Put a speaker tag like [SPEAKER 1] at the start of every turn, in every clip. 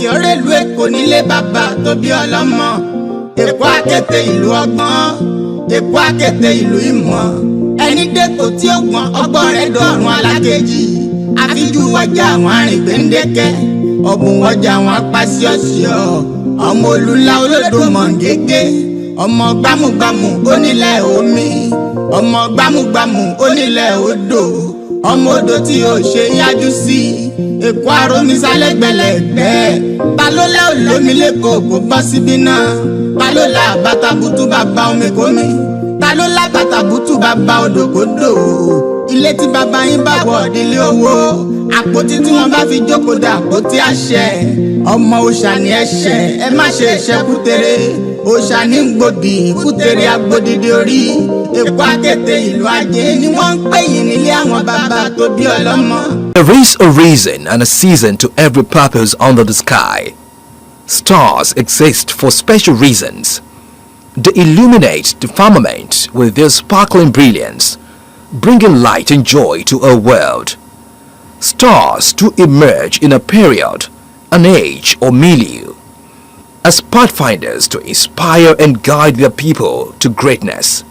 [SPEAKER 1] pàtàkì ọ̀rẹ́lú Èkó nílé bàbá tó bí ọlọ́mọ. Èkó àkété ìlú ọgbọ́n, Èkó àkété ìlú ìmọ̀. Ẹni dẹ́kọ̀ tí ó gbọ́n ọgbọ́n rẹ̀ dọ̀rùn alákejì. Àfijú ọjà àwọn arìngbẹ̀ndẹ́kẹ́, ọ̀bùn ọjà àwọn apàṣíọ̀ṣíọ̀. Ọmọ olùlà olódò mọ̀ngégé, ọmọ gbámúgbámú onílẹ̀ omi, ọmọ gbámúgbámú onílẹ̀ odò, ọmọ odò tí ó ṣe yájú sí. Èkó àròmísálẹ́gbẹ̀lẹ́gbẹ́, ta ló lẹ́ olómi lẹ́kọ̀ọ́ kó bọ́ síbí náà. Ta ló la bàtàbùtù bàbá omi kómi, ta ló la bàtàbùtù bàbá odòkodò. Ilé tí bàbá yín bá wọ̀ dílé owó, àpótí tí wọ́n bá fi jókòó dà àpótí àṣẹ. Ọmọ òòṣà ni ẹ̀ṣẹ̀, ẹ má ṣe ẹ̀ṣẹ̀ kútere. Òòṣà ní gbòdì, kútere agbódìdí orí. Èkó àkété ìlú ajé ni wọ́n ń pè yín nílé àwọn bàbá tó bí ọlọ́mọ.
[SPEAKER 2] There is a reason and a season to every purpose under the sky. Stars exist for special reasons. They illuminate the firmament with their sparkling brilliance, bringing light and joy to our world. Stars to emerge in a period, an age or milieu, as pathfinders to inspire and guide their people to greatness.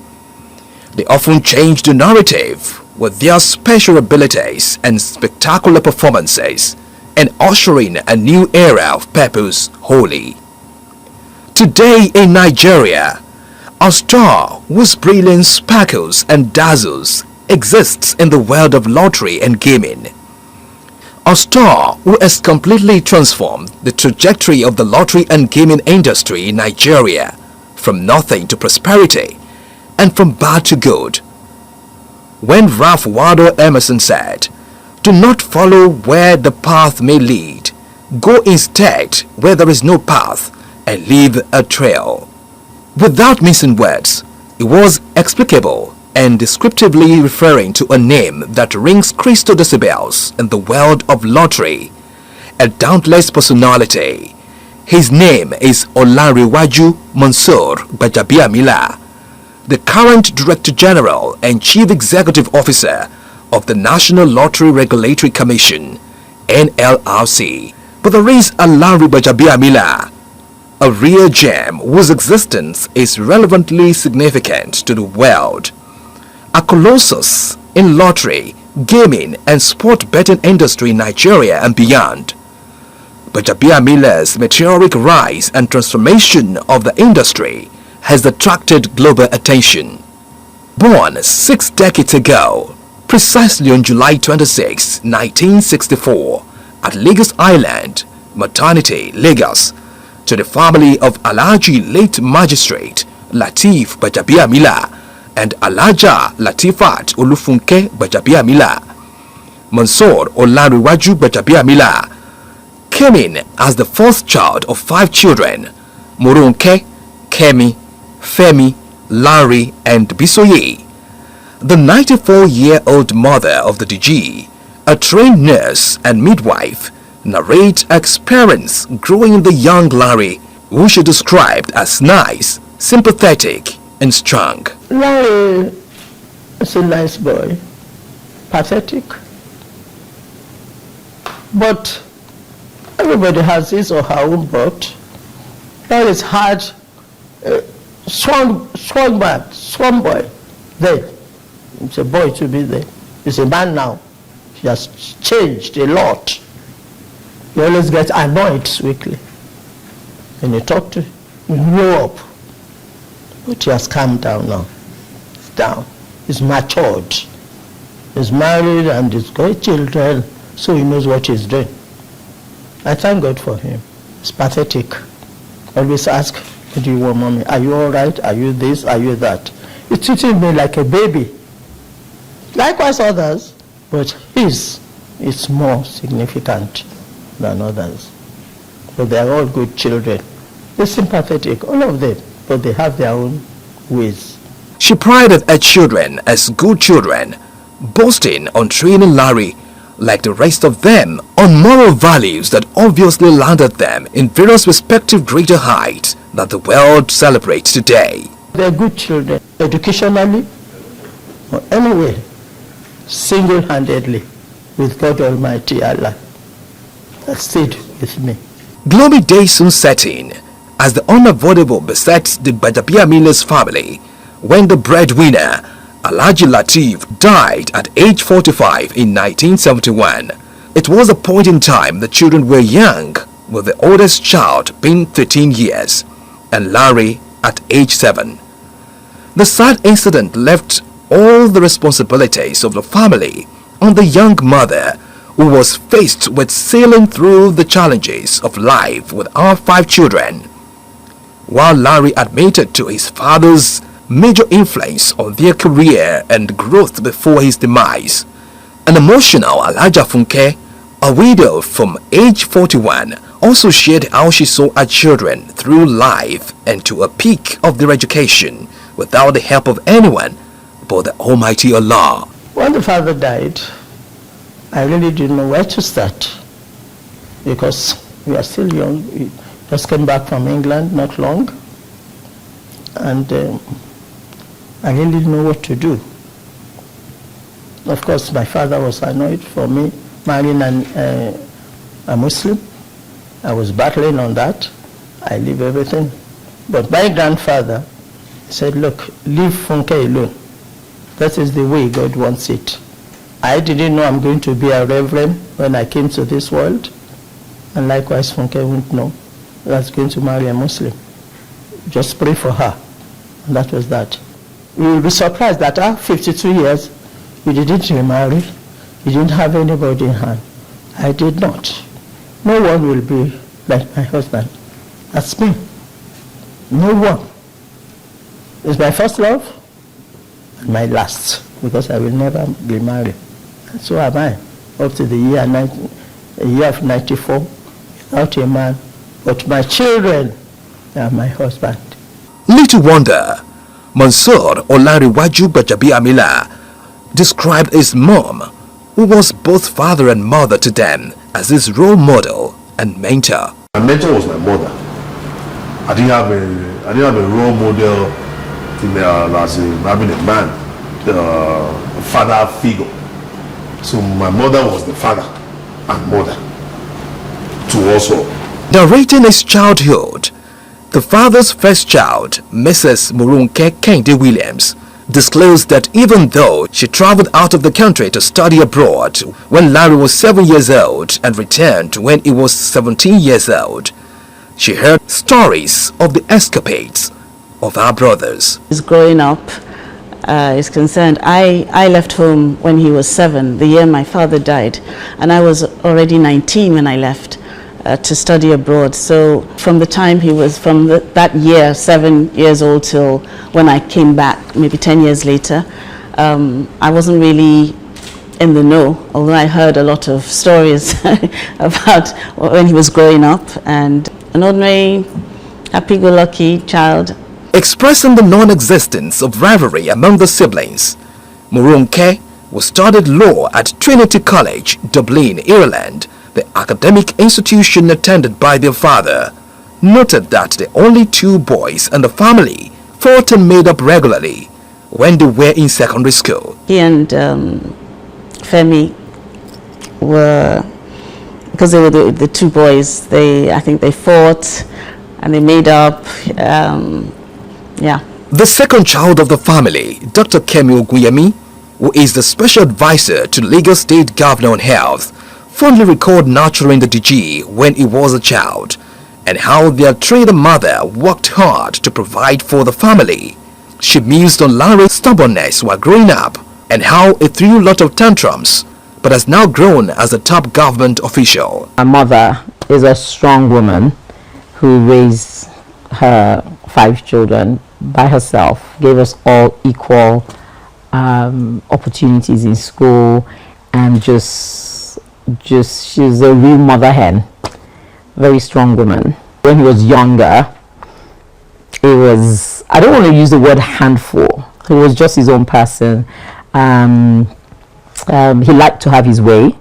[SPEAKER 2] They often change the narrative with their special abilities and spectacular performances, and ushering a new era of purpose wholly. Today in Nigeria, a star whose brilliance sparkles and dazzles exists in the world of lottery and gaming. A star who has completely transformed the trajectory of the lottery and gaming industry in Nigeria from nothing to prosperity and from bad to good. When Ralph Waldo Emerson said, "Do not follow where the path may lead. Go instead where there is no path and leave a trail." Without missing words, it was explicable and descriptively referring to a name that rings crystal decibels in the world of lottery, a dauntless personality. His name is Olanrewaju Monsur Gbajabiamila, the current Director General and Chief Executive Officer of the National Lottery Regulatory Commission, NLRC. But there is Lanre Gbajabiamila, a real gem whose existence is relevantly significant to the world. A colossus in lottery, gaming and sport betting industry in Nigeria and beyond. Gbajabiamila's meteoric rise and transformation of the industry has attracted global attention. Born 6 decades ago, precisely on July 26, 1964, at Lagos Island, Maternity, Lagos, to the family of Alhaji late Magistrate Lateef Gbajabiamila and Alhaja Latifat Olufunke Gbajabiamila. Monsur Olanrewaju Gbajabiamila came in as the fourth child of 5 children, Morunke, Kemi, Femi, Lanre and Bisoye. The 94-year-old mother of the DG, a trained nurse and midwife, narrates her experience growing the young Lanre, who she described as nice, sympathetic and strong.
[SPEAKER 3] Lanre is a nice boy, pathetic, but everybody has his or her own but. Lanre is hard, strong man, strong boy. Then, it's a boy to be there. He's a man now. He has changed a lot. He always gets annoyed quickly. When you talk to him, you grow up. But he has calmed down now. He's down. He's matured. He's married and he's got children, so he knows what he's doing. I thank God for him. He's pathetic. Always ask, what do you want, mommy? Are you all right? Are you this? Are you that? He's treating me like a baby. Likewise others, but his is more significant than others. But they are all good children. They're sympathetic, all of them, but they have their own ways.
[SPEAKER 2] She prided her children as good children, boasting on training Lanre, like the rest of them, on moral values that obviously landed them in various respective greater heights that the world celebrates today.
[SPEAKER 3] They're good children, educationally, or anyway, single-handedly, with God Almighty Allah. That stayed with me.
[SPEAKER 2] Gloomy days soon set in as the unavoidable beset the Gbajabiamila's family when the breadwinner, Alhaji Lateef, died at age 45 in 1971. It was a point in time the children were young, with the oldest child being 13 years and Lanre at age 7. The sad incident left all the responsibilities of the family on the young mother, who was faced with sailing through the challenges of life with our 5 children. While Lanre admitted to his father's major influence on their career and growth before his demise, an emotional Alhaja Funke, a widow from age 41, also shared how she saw her children through life and to a peak of their education without the help of anyone but the Almighty Allah.
[SPEAKER 3] When the father died, I really didn't know where to start because we are still young. We just came back from England not long, and I really didn't know what to do. Of course, my father was annoyed for me marrying a Muslim. I was battling on that. I leave everything. But my grandfather said, look, leave Funke alone. That is the way God wants it. I didn't know I'm going to be a reverend when I came to this world. And likewise, Funke wouldn't know that I was going to marry a Muslim. Just pray for her. And that was that. You will be surprised that after 52 years, you didn't remarry. You didn't have anybody in hand. I did not. No one will be like my husband. That's me. No one. It's my first love and my last, because I will never be married. And so am I, up to the year of 94, without a man. But my children are my husband.
[SPEAKER 2] Little wonder, Monsur Olanrewaju Gbajabiamila described his mom, who was both father and mother to them, as his role model and mentor.
[SPEAKER 4] My mentor was my mother. I didn't have a role model as having a man, a father figure. So my mother was the father and mother to us all.
[SPEAKER 2] Narrating his childhood, the father's first child, Mrs. Murunke Kende Williams, disclosed that even though she traveled out of the country to study abroad when Lanre was 7 years old and returned when he was 17 years old, she heard stories of the escapades of her brothers.
[SPEAKER 5] His growing up is concerned, I left home when he was 7, the year my father died, and I was already 19 when I left to study abroad. So from the time he was, from that year, 7 years old, till when I came back, maybe 10 years later, I wasn't really in the know, although I heard a lot of stories about when he was growing up, and an ordinary happy-go-lucky child.
[SPEAKER 2] Expressing the non-existence of rivalry among the siblings, Murunke, who studied law at Trinity College, Dublin, Ireland, the academic institution attended by their father, noted that the only 2 boys in the family fought and made up regularly when they were in secondary school.
[SPEAKER 5] He and Femi were, because they were the 2 boys, I think they fought and they made up, yeah.
[SPEAKER 2] The second child of the family, Dr. Kemi Oguyemi, who is the special advisor to Lagos State Governor on Health, fondly recalled nurturing the DG when he was a child, and how their trader mother worked hard to provide for the family. She mused on Lanre's stubbornness while growing up, and how he threw a lot of tantrums, but has now grown as a top government official.
[SPEAKER 6] My mother is a strong woman who raised her 5 children by herself, gave us all equal opportunities in school, and just she's a real mother hen, very strong woman. When he was younger, it was, I don't want to use the word handful, he was just his own person. He liked to have his way,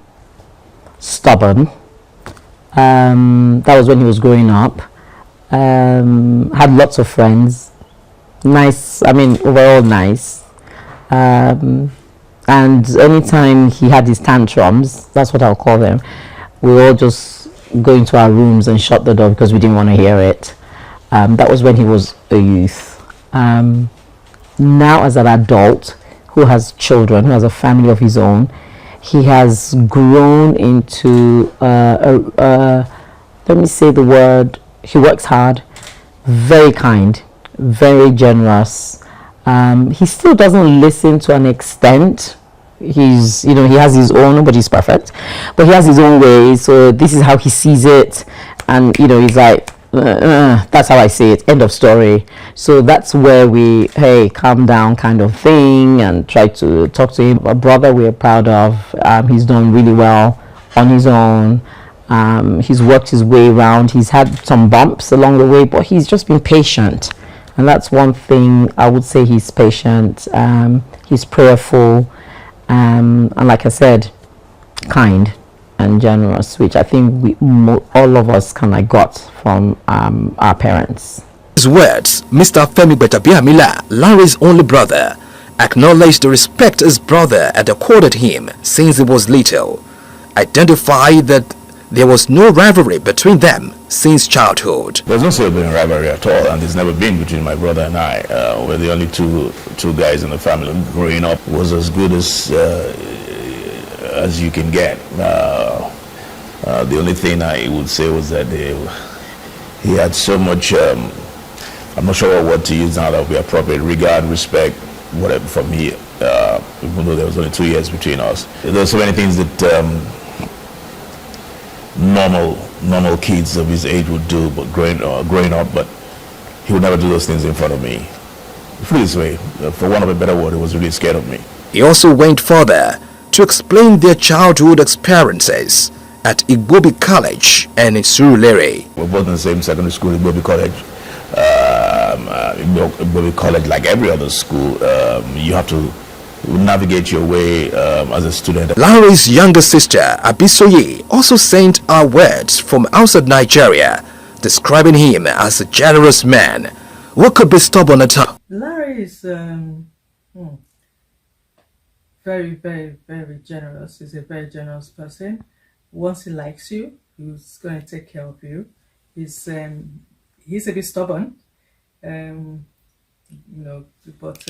[SPEAKER 6] stubborn. That was when he was growing up. Had lots of friends, nice, I mean overall nice. And anytime he had his tantrums, that's what I'll call them, we all just go into our rooms and shut the door because we didn't want to hear it. That was when he was a youth. Now as an adult who has children, who has a family of his own, he has grown into, let me say the word, he works hard, very kind, very generous. He still doesn't listen to an extent. He's, he has his own, nobody's perfect, but he has his own ways, so this is how he sees it, and he's like, that's how I see it, end of story. So that's where we, hey, calm down kind of thing, and try to talk to him. A brother we're proud of. He's done really well on his own. He's worked his way around. He's had some bumps along the way, but he's just been patient, and that's one thing I would say. He's patient, he's prayerful, and like I said, kind and generous, which I think all of us kind of got from our parents.
[SPEAKER 2] His words, Mr. Femi Gbajabiamila, Lanre's only brother, acknowledged the respect his brother had accorded him since he was little, identified that there was no rivalry between them since childhood.
[SPEAKER 7] There's no sibling rivalry at all, and there's never been between my brother and I. We're the only two guys in the family. Growing up was as good as you can get. The only thing I would say was that he had so much, I'm not sure what word to use now that would be appropriate, regard, respect, whatever, from me, even though there was only 2 years between us. There were so many things that normal kids of his age would do, but growing up, but he would never do those things in front of me. Put it this way, for want of a better word, he was really scared of me.
[SPEAKER 2] He also went further to explain their childhood experiences at Igbobi College and in Surulere.
[SPEAKER 7] We're both in the same secondary school, Igbobi College. Igbobi College, like every other school, you have to navigate your way as a student.
[SPEAKER 2] Lanre's younger sister, Abisoye, also sent our words from outside Nigeria, describing him as a generous man who could be stubborn at times.
[SPEAKER 8] Lanre is very, very, very generous. He's a very generous person. Once he likes you, he's going to take care of you. He's a bit stubborn, but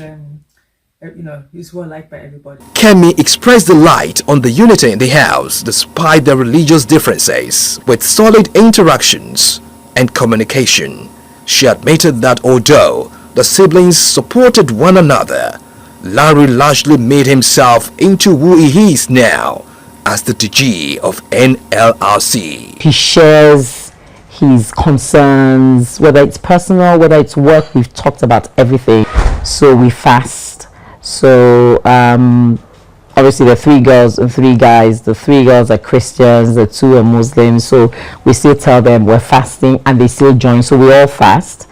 [SPEAKER 8] he's well liked by everybody.
[SPEAKER 2] Kemi expressed delight on the unity in the house despite their religious differences, with solid interactions and communication. She admitted that although the siblings supported one another, Lanre largely made himself into who he is now as the DG of NLRC.
[SPEAKER 6] He shares his concerns, whether it's personal, whether it's work. We've talked about everything. So we fast. So obviously the 3 girls and 3 guys, the 3 girls are Christians, the 2 are Muslims, so we still tell them we're fasting and they still join. So we all fast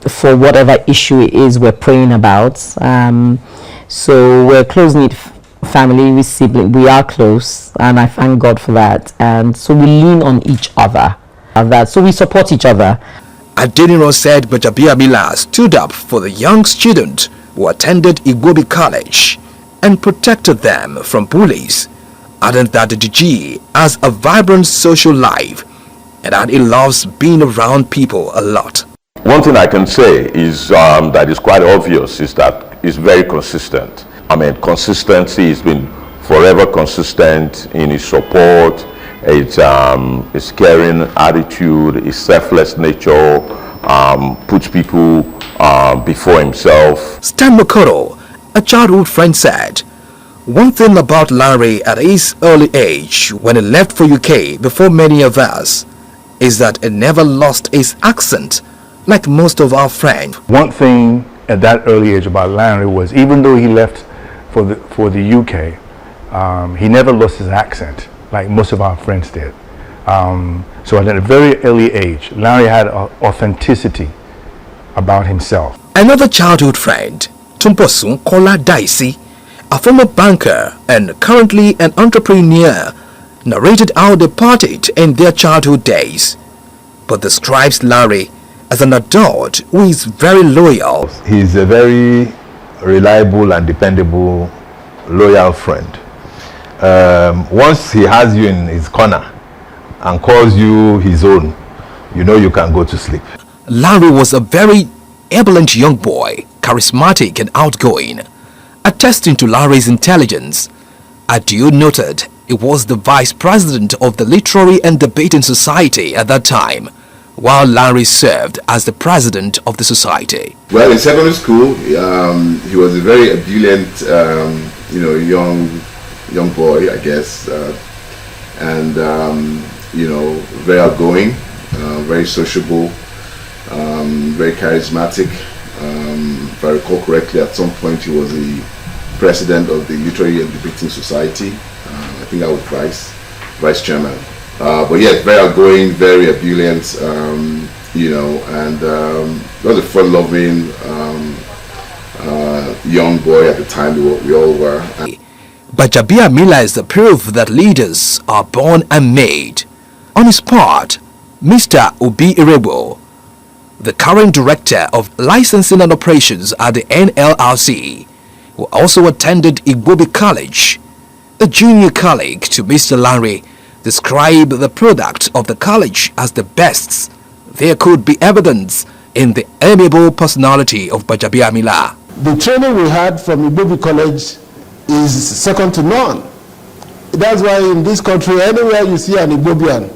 [SPEAKER 6] for whatever issue it is we're praying about. So we're a close-knit family, we siblings, we are close, and I thank God for that. And so we lean on each other, so we support each other.
[SPEAKER 2] Adeniran said Gbajabiamila stood up for the young student who attended Igbobi College and protected them from bullies, adding that the DG has a vibrant social life and that he loves being around people a lot.
[SPEAKER 9] One thing I can say is that is quite obvious is that he's very consistent. I mean, consistency, has been forever consistent in his support, his caring attitude, his selfless nature, puts people before himself.
[SPEAKER 2] Stan Mokoro, a childhood friend, said, one thing about Lanre at his early age when he left for UK before many of us is that he never lost his accent like most of our friends.
[SPEAKER 10] One thing at that early age about Lanre was, even though he left for the UK, he never lost his accent like most of our friends did. So at a very early age, Lanre had authenticity about himself.
[SPEAKER 2] Another childhood friend, Tumposun Kola Daisi, a former banker and currently an entrepreneur, narrated how they parted in their childhood days, but describes Lanre as an adult who is very loyal.
[SPEAKER 11] He's a very reliable and dependable, loyal friend. Once he has you in his corner, and calls you his own, you know you can go to sleep.
[SPEAKER 2] Lanre was a very ebullient young boy, charismatic and outgoing. Attesting to Lanre's intelligence, Adio noted he was the vice president of the Literary and Debating Society at that time, while Lanre served as the president of the society.
[SPEAKER 12] Well, in secondary school, he was a very ebullient, young boy, I guess, and very outgoing, very sociable, very charismatic. If I recall correctly, at some point he was the president of the Literary and Debating Society. I think I was vice chairman. But yes, very outgoing, very ebullient, and was a fun-loving young boy at the time. We all were.
[SPEAKER 2] Gbajabiamila is the proof that leaders are born and made. On his part, Mr. Obi Irebo, the current director of licensing and operations at the NLRC, who also attended Igbobi College, a junior colleague to Mr. Lanre, described the product of the college as the best. There could be evidence in the amiable personality of Gbajabiamila.
[SPEAKER 13] The training we had from Igbobi College is second to none. That's why in this country, anywhere you see an Igbobian,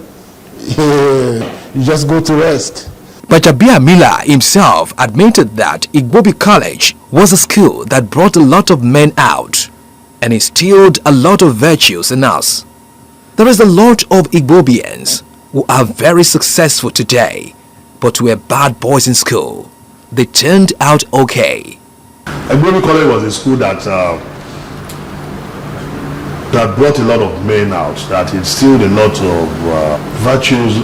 [SPEAKER 13] you just go to rest.
[SPEAKER 2] Gbajabiamila himself admitted that Igbobi College was a school that brought a lot of men out and instilled a lot of virtues in us. There is a lot of Igbobians who are very successful today, but were bad boys in school. They turned out okay.
[SPEAKER 4] Igbobi College was a school that brought a lot of men out, that instilled a lot of virtues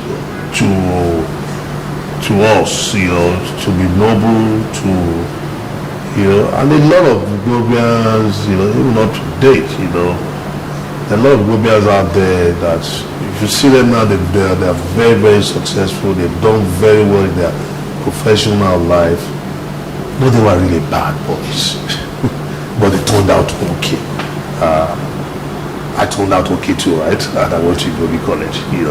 [SPEAKER 4] to us, to be noble, and a lot of Igbobians, even up to date, a lot of Igbobians out there that, if you see them now, they're very, very successful. They've done very well in their professional life, but they were really bad boys. But they turned out okay. I turned out okay too, right? And I went to Igbobi College. We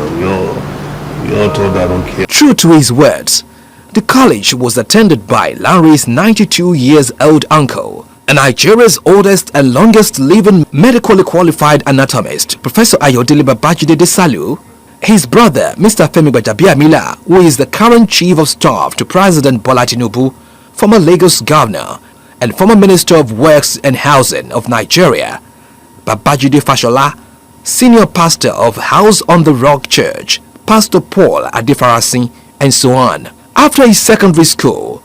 [SPEAKER 4] all turned out okay.
[SPEAKER 2] True to his words, the college was attended by Lanre's 92 years old uncle and Nigeria's oldest and longest living medically qualified anatomist, Professor Ayodele Babajide Desalu, his brother, Mr. Femi Gbajabiamila, who is the current chief of staff to President Bola Tinubu, former Lagos governor, and former Minister of Works and Housing of Nigeria, Babajide Fashola, senior pastor of House on the Rock Church, Pastor Paul Adefarasin, and so on. After his secondary school,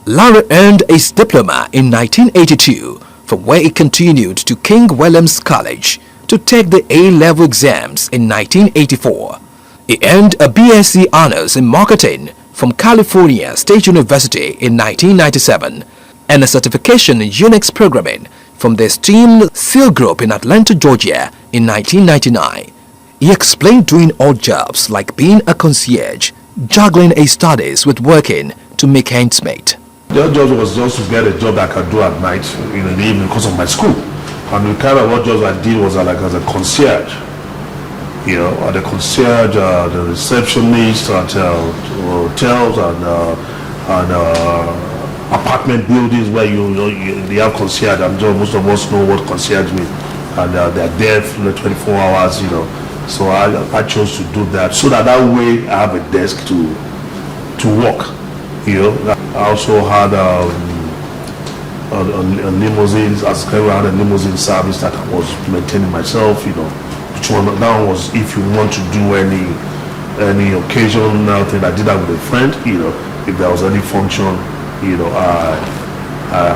[SPEAKER 2] Lanre earned his diploma in 1982, from where he continued to King William's College to take the A-level exams in 1984. He earned a BSc Honors in Marketing from California State University in 1997 and a certification in Unix programming from the esteemed SEAL Group in Atlanta, Georgia in 1999. He explained doing odd jobs like being a concierge, juggling his studies with working to make ends meet.
[SPEAKER 4] The job was just to get a job that I could do at night, in the evening, because of my school. And the kind of what jobs I did was like as a concierge. Or the concierge, the receptionist at hotels and apartment buildings where they have concierge. I'm sure most of us know what concierge means, and they're there for 24 hours. So I chose to do that so that way I have a desk to work. I also had a limousine, I had a limousine service that I was maintaining myself. Which one? That one was if you want to do any occasional thing. I did that with a friend. If there was any function, I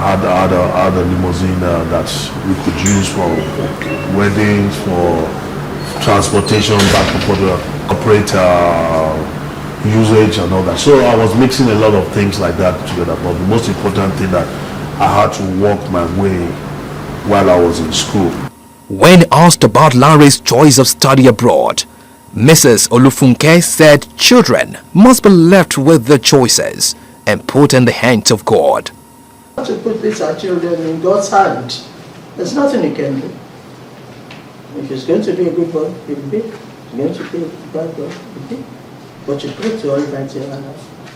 [SPEAKER 4] had a limousine that we could use for weddings, for transportation, back and forth, operator usage and all that. So I was mixing a lot of things like that together. But the most important thing that I had to work my way while I was in school.
[SPEAKER 2] When asked about Lanre's choice of study abroad, Mrs. Olufunke said children must be left with their choices and put in the hands of God.
[SPEAKER 3] To put these our children in God's hand, there's nothing you can do. If he's going to be a good boy, he'll be. You're going to pay by God, okay? But you pray to Almighty Allah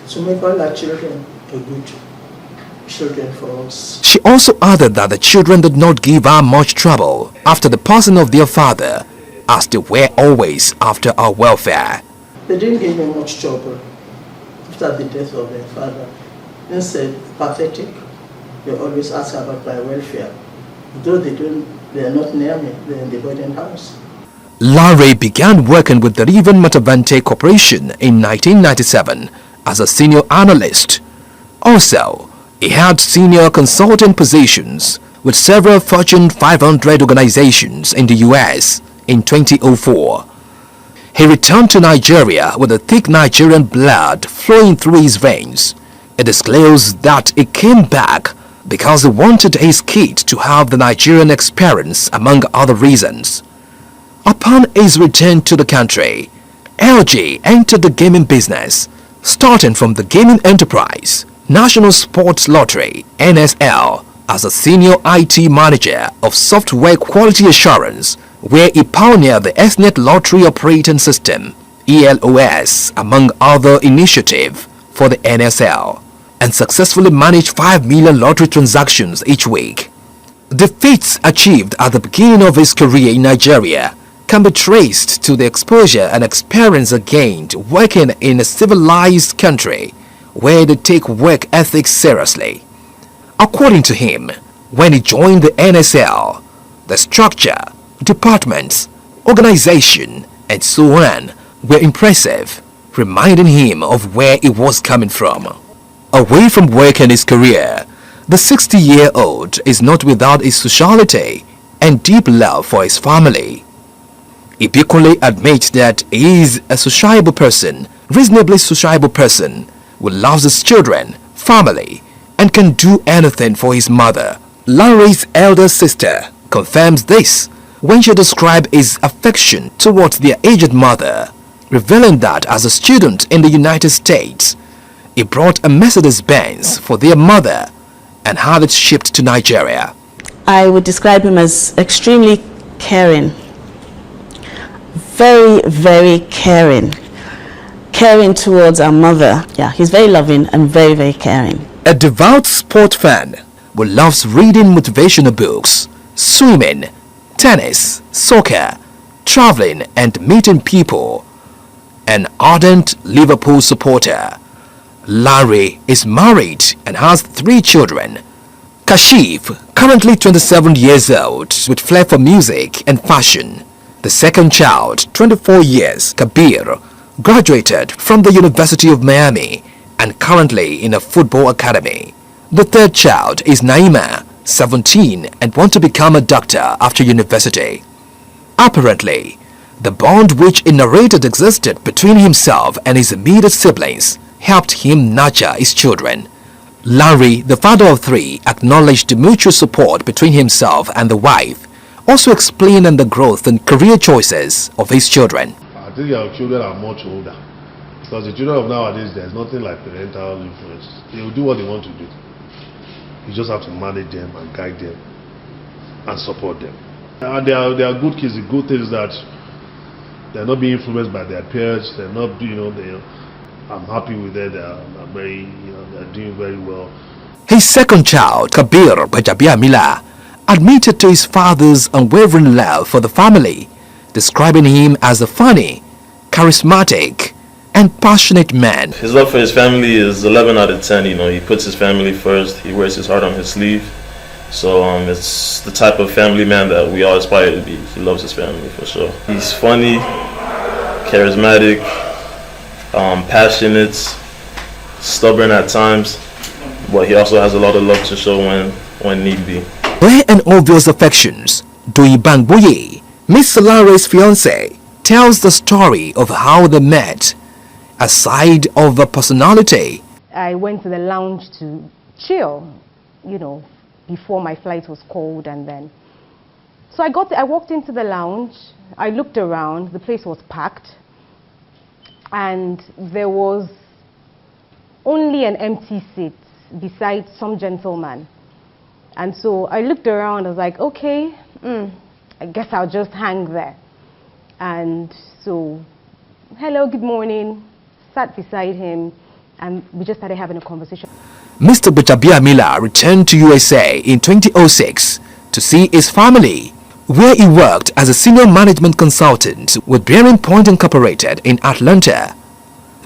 [SPEAKER 3] to make all our children a good children for us.
[SPEAKER 2] She also added that the children did not give her much trouble after the passing of their father, as they were always after our welfare.
[SPEAKER 3] They didn't give me much trouble after the death of their father. They said, pathetic, they always ask about my welfare. Though they are not near me, they're in the boarding house.
[SPEAKER 2] Lanre began working with the Riven Matavante Corporation in 1997 as a senior analyst. Also, he had senior consulting positions with several Fortune 500 organizations in the US in 2004. He returned to Nigeria with a thick Nigerian blood flowing through his veins. He disclosed that he came back because he wanted his kid to have the Nigerian experience, among other reasons. Upon his return to the country, LG entered the gaming business, starting from the gaming enterprise, National Sports Lottery, NSL, as a senior IT manager of software quality assurance, where he pioneered the SNET Lottery Operating System, ELOS, among other initiatives for the NSL, and successfully managed 5 million lottery transactions each week. The feats achieved at the beginning of his career in Nigeria can be traced to the exposure and experience gained working in a civilized country where they take work ethics seriously. According to him, when he joined the NSL, the structure, departments, organization, and so on were impressive, reminding him of where he was coming from. Away from work and his career, the 60-year-old is not without his sociality and deep love for his family. He equally admits that he is a sociable person, reasonably sociable person, who loves his children, family, and can do anything for his mother. Lanre's elder sister confirms this when she described his affection towards their aged mother, revealing that as a student in the United States, he brought a Mercedes-Benz for their mother and had it shipped to Nigeria.
[SPEAKER 5] I would describe him as extremely caring. Very, very caring. Caring towards our mother. Yeah, he's very loving and very, very caring.
[SPEAKER 2] A devout sport fan who loves reading motivational books, swimming, tennis, soccer, traveling and meeting people. An ardent Liverpool supporter, Lanre is married and has 3 children. Kashif, currently 27 years old, with flair for music and fashion. The second child, 24 years, Kabir, graduated from the University of Miami and currently in a football academy. The third child is Naima, 17, and wants to become a doctor after university. Apparently, the bond which he narrated existed between himself and his immediate siblings helped him nurture his children. Lanre, the father of 3, acknowledged the mutual support between himself and the wife, also explaining the growth and career choices of his children.
[SPEAKER 4] I think our children are much older, because the children of nowadays, there's nothing like parental influence. They will do what they want to do. You just have to manage them and guide them and support them. And they are good kids. The good thing is that they're not being influenced by their parents. They're not, I'm happy with them. They're very, they're doing very well.
[SPEAKER 2] His second child, Kabir Gbajabiamila, admitted to his father's unwavering love for the family, describing him as a funny, charismatic, and passionate man.
[SPEAKER 14] His love for his family is 11 out of 10. He puts his family first. He wears his heart on his sleeve. So it's the type of family man that we all aspire to be. He loves his family for sure. He's funny, charismatic, passionate, stubborn at times, but he also has a lot of love to show when need be.
[SPEAKER 2] Rare and obvious affections, Doi Bangboye, Miss Lanre's fiancé, tells the story of how they met, a side of a personality.
[SPEAKER 15] I went to the lounge to chill, before my flight was called, and then so I walked into the lounge. I looked around. The place was packed, and there was only an empty seat beside some gentleman. And so I looked around. I was like, okay, I guess I'll just hang there. And so, hello, good morning, sat beside him, and we just started having a conversation.
[SPEAKER 2] Mr. Gbajabiamila returned to USA in 2006 to see his family, where he worked as a senior management consultant with Bearing Point Incorporated in Atlanta.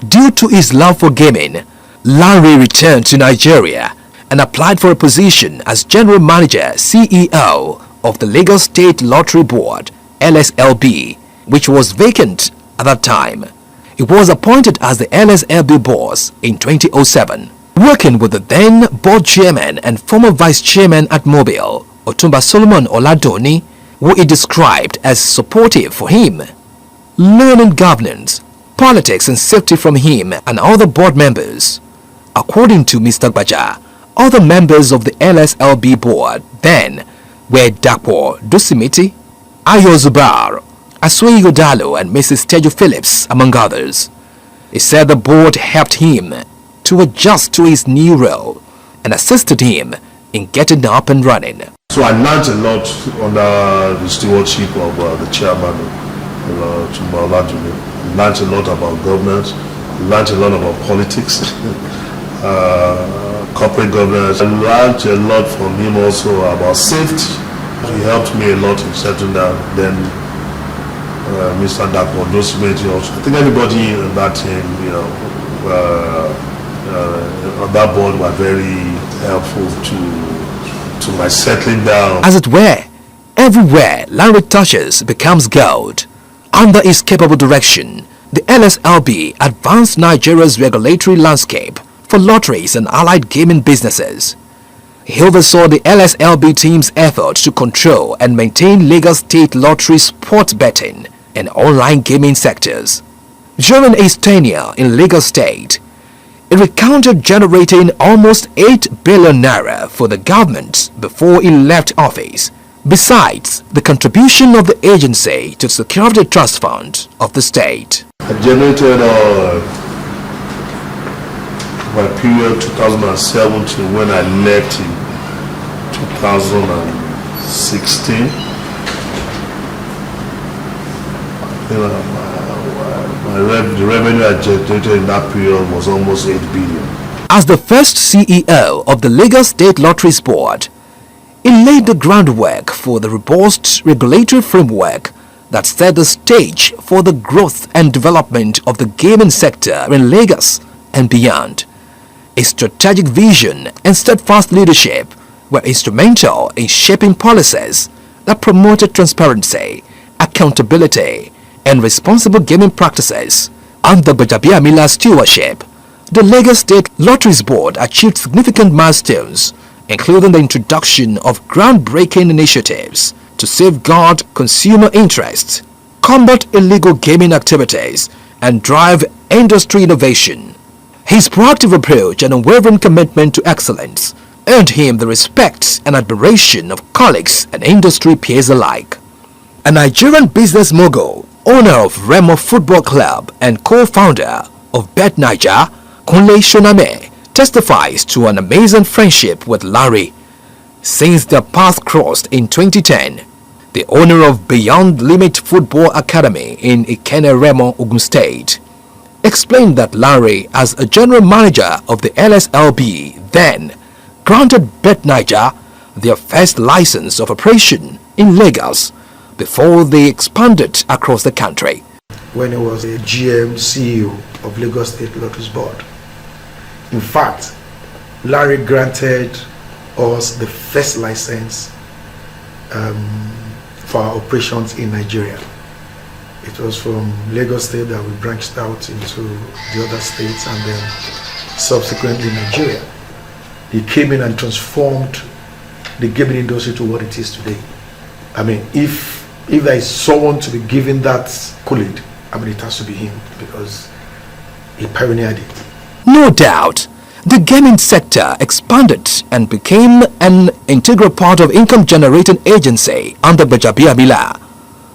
[SPEAKER 2] Due to his love for gaming, Lanre returned to Nigeria and applied for a position as General Manager CEO of the Lagos State Lottery Board, LSLB, which was vacant at that time. He was appointed as the LSLB boss in 2007, working with the then board chairman and former vice chairman at Mobile, Otumba Solomon Oladoni, who he described as supportive for him. Learning governance, politics and safety from him and other board members. According to Mr. Gbaja, other members of the LSLB board then were Dapo Dusimiti, Ayo Zubar, Aswe Yodalo and Mrs. Teju Phillips, among others. He said the board helped him to adjust to his new role and assisted him in getting up and running.
[SPEAKER 4] So I learned a lot under the stewardship of the chairman, Otumba Oladuni. Learned a lot about governance, learned a lot about politics, corporate governance. I learned a lot from him also about safety. He helped me a lot in settling down. Then Mr. Dapo Dusimiti also. I think everybody in that team, on that board were very helpful to my settling down.
[SPEAKER 2] As it were, everywhere Lanre touches becomes gold. Under his capable direction, the LSLB advanced Nigeria's regulatory landscape for lotteries and allied gaming businesses. He oversaw the LSLB team's effort to control and maintain Lagos State Lottery sports betting and online gaming sectors. During his tenure in Lagos State, he recounted generating almost 8 billion naira for the government before he left office, besides the contribution of the agency to the Security Trust Fund of the state.
[SPEAKER 4] I generated my period 2007 to when I left in 2016. The revenue I generated in that period was almost 8 billion.
[SPEAKER 2] As the first CEO of the Lagos State Lotteries Board, he laid the groundwork for the robust regulatory framework that set the stage for the growth and development of the gaming sector in Lagos and beyond. His strategic vision and steadfast leadership were instrumental in shaping policies that promoted transparency, accountability, and responsible gaming practices. Under Gbajabiamila's stewardship, the Lagos State Lotteries Board achieved significant milestones, including the introduction of groundbreaking initiatives to safeguard consumer interests, combat illegal gaming activities, and drive industry innovation. His proactive approach and unwavering commitment to excellence earned him the respect and admiration of colleagues and industry peers alike. A Nigerian business mogul, owner of Remo Football Club and co-founder of Bet Naija, Kunle Shoname, testifies to an amazing friendship with Lanre. Since their paths crossed in 2010, the owner of Beyond Limit Football Academy in Ikene Remo, Ogun State, explained that Lanre, as a general manager of the LSLB, then granted Bet Naija their first license of operation in Lagos before they expanded across the country.
[SPEAKER 16] When he was a GM CEO of Lagos State Lotteries Board, in fact, Lanre granted us the first license for our operations in Nigeria. It was from Lagos State that we branched out into the other states and then subsequently Nigeria. He came in and transformed the gaming industry to what it is today. I mean, if there is someone to be given that accolade, I mean, it has to be him because he pioneered it.
[SPEAKER 2] No doubt, the gaming sector expanded and became an integral part of income-generating agency under Gbajabiamila,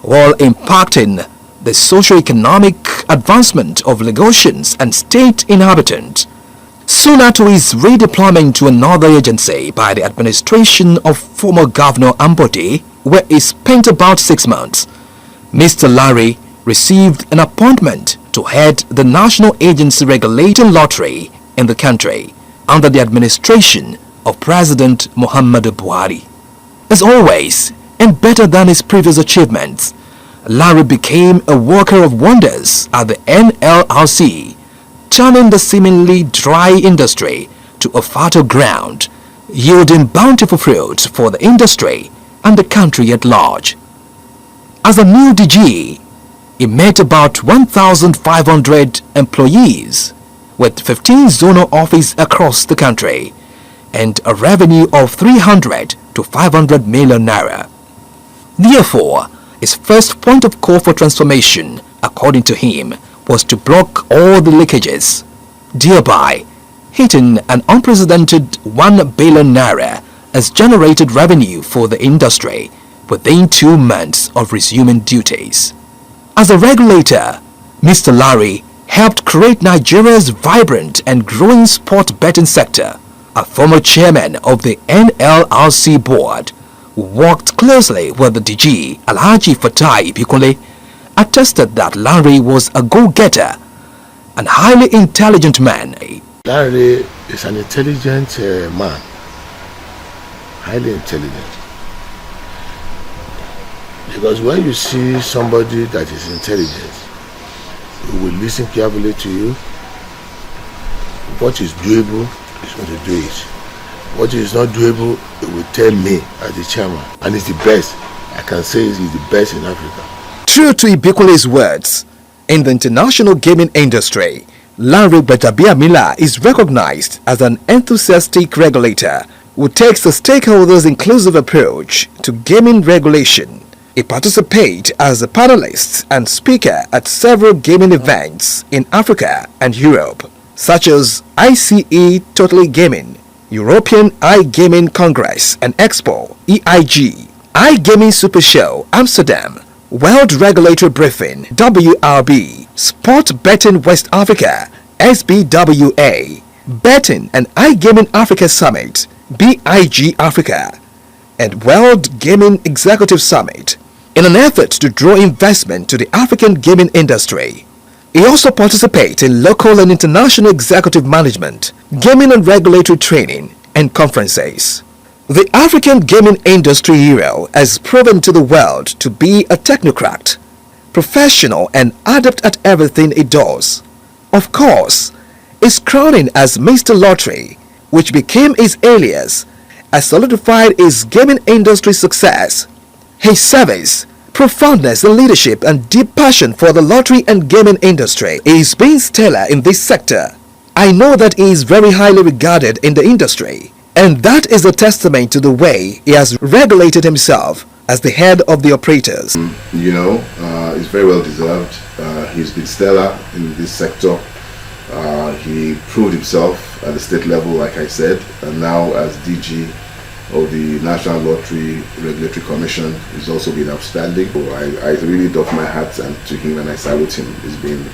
[SPEAKER 2] while impacting the socio-economic advancement of Lagosians and state inhabitants. Soon after his redeployment to another agency by the administration of former Governor Ambode, where he spent about 6 months, Mr. Lanre received an appointment to head the national agency regulating lottery in the country under the administration of President Muhammadu Buhari. As always, and better than his previous achievements, Lanre became a worker of wonders at the NLRC, turning the seemingly dry industry to a fertile ground, yielding bountiful fruits for the industry and the country at large. As a new DG, he met about 1,500 employees with 15 zonal offices across the country and a revenue of 300 to 500 million naira. Therefore, his first point of call for transformation, according to him, was to block all the leakages, thereby hitting an unprecedented 1 billion naira as generated revenue for the industry within 2 months of resuming duties. As a regulator, Mr. Lanre helped create Nigeria's vibrant and growing sport betting sector. A former chairman of the NLRC board, who worked closely with the DG, Alhaji Fatai Ibikunle, attested that Lanre was a go-getter and highly intelligent man.
[SPEAKER 17] Lanre is an intelligent man, highly intelligent. Because when you see somebody that is intelligent, he will listen carefully to you. What is doable, he's going to do it. What is not doable, he will tell me as the chairman. And it's the best. I can say he's the best in Africa.
[SPEAKER 2] True to Ibikunle's words, in the international gaming industry, Lanre Gbajabiamila is recognized as an enthusiastic regulator who takes a stakeholders inclusive approach to gaming regulation. He participates as a panelist and speaker at several gaming events in Africa and Europe, such as ICE Totally Gaming, European iGaming Congress and Expo, EIG, iGaming Super Show, Amsterdam, World Regulatory Briefing, WRB, Sport Betting West Africa, SBWA, Betting and iGaming Africa Summit, BIG Africa, and World Gaming Executive Summit, in an effort to draw investment to the African gaming industry. He also participates in local and international executive management, gaming and regulatory training, and conferences. The African gaming industry hero has proven to the world to be a technocrat, professional and adept at everything he does. Of course, his crowning as Mr. Lottery, which became his alias, has solidified his gaming industry success. His service, profoundness in leadership and deep passion for the lottery and gaming industry is being stellar in this sector. I know that he is very highly regarded in the industry, and that is a testament to the way he has regulated himself as the head of the operators.
[SPEAKER 12] It's very well deserved. He's been stellar in this sector. He proved himself at the state level, like I said, and now as DG of the National Lottery Regulatory Commission. He's also been outstanding. So I really doff my hat and to him and I salute him. He's been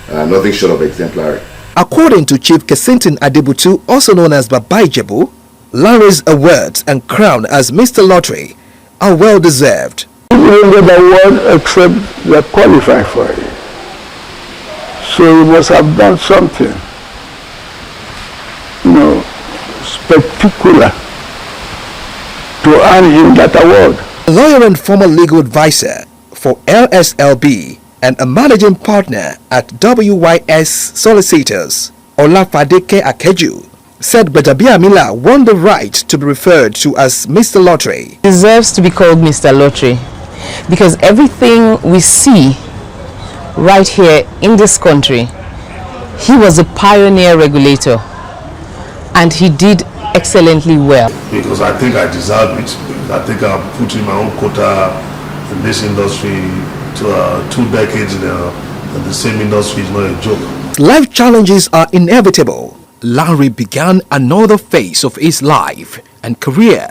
[SPEAKER 12] nothing short of exemplary.
[SPEAKER 2] According to Chief Kesintin Adebutu, also known as Baba Ijebu, Lanre's awards and crown as Mr. Lottery are well deserved.
[SPEAKER 18] You didn't get the award except you are qualified for it. So you must have done something, spectacular to earn him that award.
[SPEAKER 2] A lawyer and former legal advisor for LSLB and a managing partner at WYS Solicitors, Olafadeke Akeju, said Gbajabiamila won the right to be referred to as Mr. Lottery.
[SPEAKER 6] He deserves to be called Mr. Lottery because everything we see right here in this country, he was a pioneer regulator and he did excellently well.
[SPEAKER 4] Because I think I deserve it. I think I'm putting my own quota in this industry to 2 decades now, and the same industry is not a joke.
[SPEAKER 2] Life challenges are inevitable. Lanre began another phase of his life and career.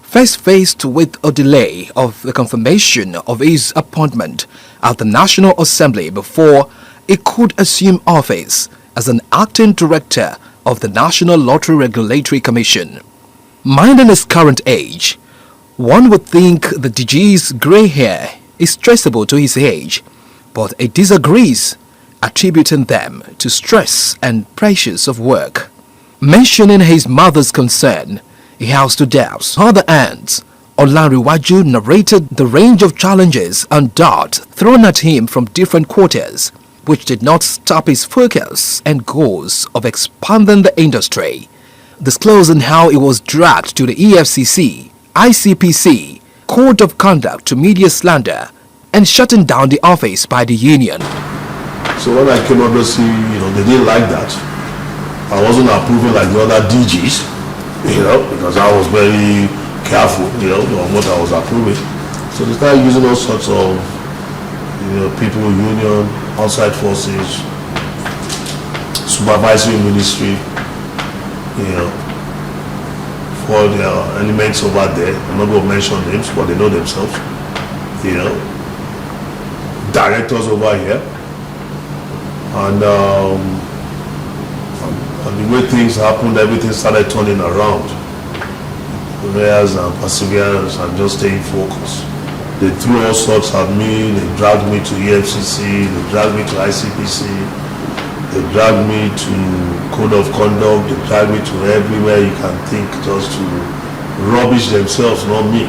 [SPEAKER 2] First faced with a delay of the confirmation of his appointment at the National Assembly before he could assume office as an acting director of the National Lottery Regulatory Commission. Minding his current age, one would think the DG's grey hair is traceable to his age, but he disagrees, attributing them to stress and pressures of work. Mentioning his mother's concern, he has two doubts. On the other hand, Olanrewaju narrated the range of challenges and darts thrown at him from different quarters, which did not stop his focus and goals of expanding the industry, disclosing how he was dragged to the EFCC, ICPC, Code of Conduct to Media Slander, and shutting down the office by the union.
[SPEAKER 4] So when I came up to see, they didn't like that. I wasn't approving like the other DGs, because I was very careful, on what I was approving. So they started using all sorts of, people, union, outside forces, supervisory ministry, for their elements over there. I'm not going to mention names, but they know themselves. Directors over here. And the way things happened, everything started turning around. Whereas perseverance and just staying focused. They threw all sorts at me. They dragged me to EFCC. They dragged me to ICPC. They dragged me to Code of Conduct. They dragged me to everywhere you can think, just to rubbish themselves, not me.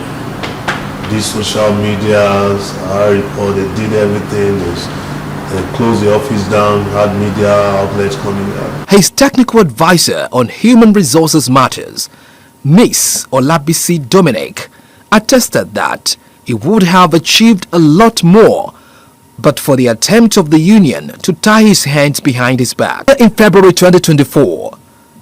[SPEAKER 4] These social medias, I report, they did everything. They closed the office down, had media outlets coming out.
[SPEAKER 2] His technical advisor on human resources matters, Miss Olabisi Dominic, attested that he would have achieved a lot more but for the attempt of the union to tie his hands behind his back. In February 2024,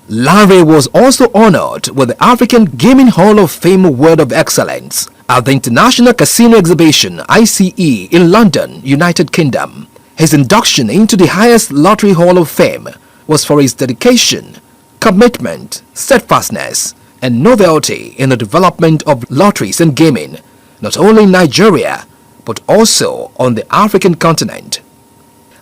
[SPEAKER 2] Lanre was also honored with the African Gaming Hall of Fame Award of Excellence at the International Casino Exhibition ICE in London, United Kingdom. His induction into the highest lottery hall of fame was for his dedication, commitment, steadfastness, and novelty in the development of lotteries and gaming, not only in Nigeria, but also on the African continent.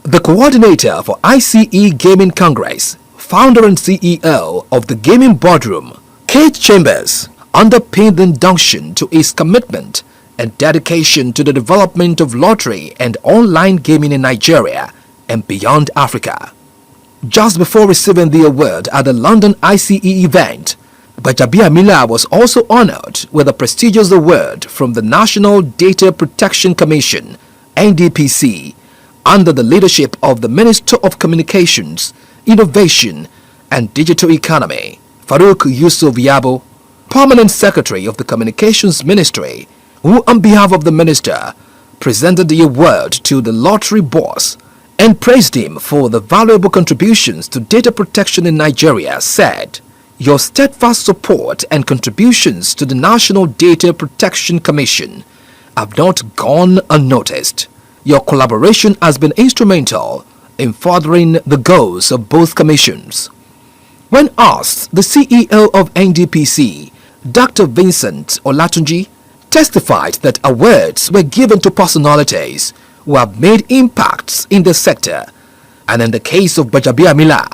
[SPEAKER 2] The coordinator for ICE Gaming Congress, founder and CEO of the Gaming Boardroom, Kate Chambers, underpinned the induction to his commitment and dedication to the development of lottery and online gaming in Nigeria and beyond Africa. Just before receiving the award at the London ICE event, Gbajabiamila was also honored with a prestigious award from the National Data Protection Commission, NDPC, under the leadership of the Minister of Communications, Innovation and Digital Economy, Farouk Yusuf Yabo, Permanent Secretary of the Communications Ministry, who on behalf of the Minister presented the award to the lottery boss and praised him for the valuable contributions to data protection in Nigeria, said, "Your steadfast support and contributions to the National Data Protection Commission have not gone unnoticed. Your collaboration has been instrumental in furthering the goals of both commissions." When asked, the CEO of NDPC, Dr. Vincent Olatunji, testified that awards were given to personalities who have made impacts in the sector, and in the case of Gbajabiamila,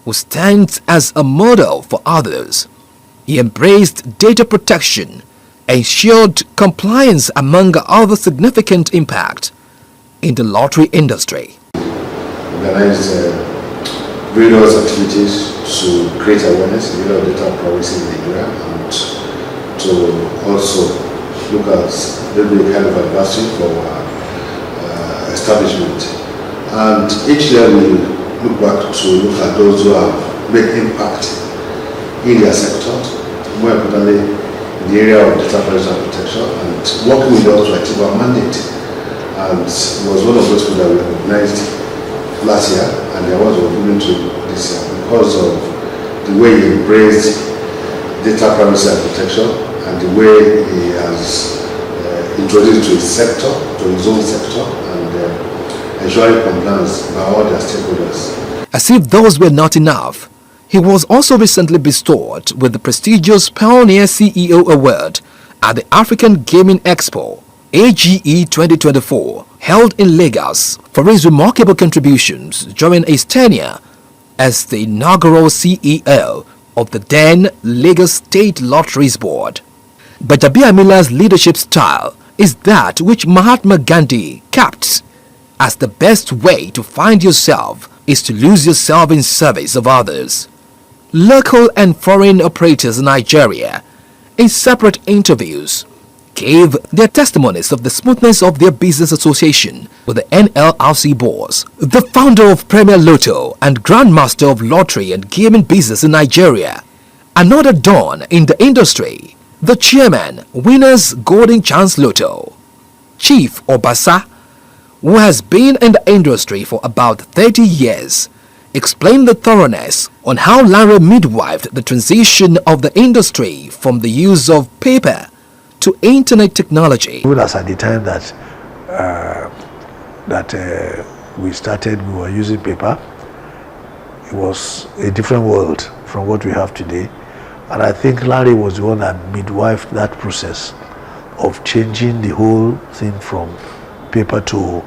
[SPEAKER 2] who stands as a model for others. He embraced data protection, ensured compliance among other significant impact in the lottery industry.
[SPEAKER 12] Organized various activities to create awareness in the data privacy in Nigeria and to also look at maybe a kind of advisory for establishment. And each year we look back to look at those who have made impact in their sector, more importantly in the area of data privacy and protection, and working with us to achieve our mandate. And it was one of those people that we recognized last year, and the awards were given to this year because of the way he embraced data privacy and protection and the way he has introduced to his sector, to his own sector, and ensuring compliance by all their stakeholders.
[SPEAKER 2] As if those were not enough, he was also recently bestowed with the prestigious Pioneer CEO Award at the African Gaming Expo, AGE 2024, held in Lagos, for his remarkable contributions during his tenure as the inaugural CEO of the then Lagos State Lotteries Board. Gbajabiamila's leadership style is that which Mahatma Gandhi kept as the best way to find yourself is to lose yourself in service of others. Local and foreign operators in Nigeria, in separate interviews, gave their testimonies of the smoothness of their business association with the NLRC boss. The founder of Premier Lotto and Grandmaster of Lottery and Gaming Business in Nigeria, another dawn in the industry, the chairman, Winners Golden Chance Lotto, Chief Obasa, who has been in the industry for about 30 years, explained the thoroughness on how Lanre midwifed the transition of the industry from the use of paper to internet technology.
[SPEAKER 18] Even as at the time that we started, we were using paper. It was a different world from what we have today. And I think Lanre was the one that midwifed that process of changing the whole thing from paper to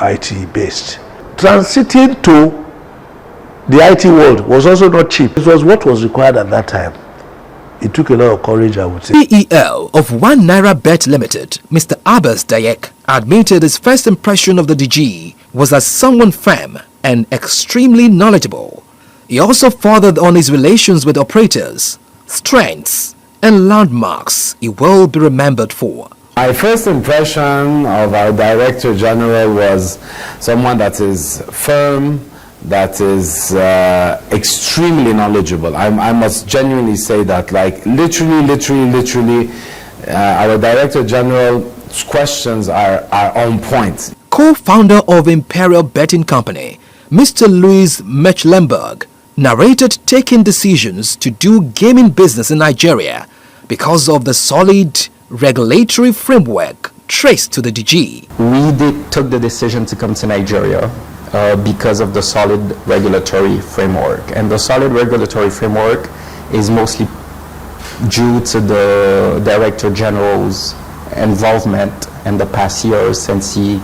[SPEAKER 18] IT based. Transiting to the IT world was also not cheap. It was what was required at that time. It took a lot of courage, I would say.
[SPEAKER 2] CEO of One Naira Bet Limited, Mr. Abbas Dayek, admitted his first impression of the DG was as someone firm and extremely knowledgeable. He also furthered on his relations with operators, strengths, and landmarks he will be remembered for.
[SPEAKER 19] My first impression of our Director General was someone that is firm, that is extremely knowledgeable. I must genuinely say that, like literally, our Director General's questions are on point.
[SPEAKER 2] Co-founder of Imperial Betting Company, Mr. Louis Mecklenburg, narrated taking decisions to do gaming business in Nigeria because of the solid regulatory framework traced to the DG.
[SPEAKER 20] We took the decision to come to Nigeria because of the solid regulatory framework. And the solid regulatory framework is mostly due to the Director General's involvement in the past years since he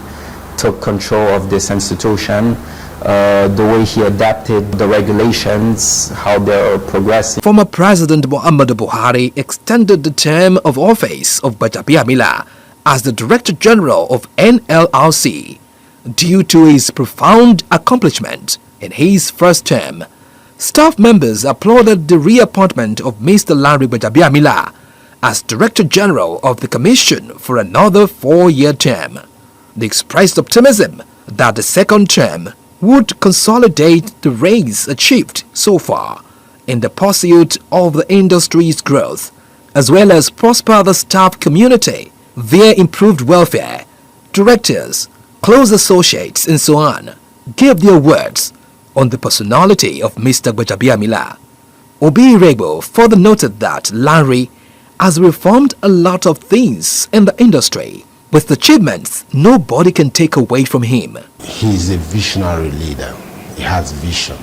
[SPEAKER 20] took control of this institution, the way he adapted the regulations, how they're progressing.
[SPEAKER 2] Former President Muhammadu Buhari extended the term of office of Gbajabiamila as the Director General of NLRC due to his profound accomplishment in his first term. Staff members applauded the reappointment of Mr. Lanre Gbajabiamila as Director General of the Commission for another 4-year term. They expressed optimism that the second term would consolidate the raise achieved so far in the pursuit of the industry's growth, as well as prosper the staff community, their improved welfare. Directors, close associates, and so on gave their words on the personality of Mr. Gbajabiamila. Obi Rego further noted that Lanre has reformed a lot of things in the industry, with achievements nobody can take away from him.
[SPEAKER 13] He's a visionary leader. He has vision.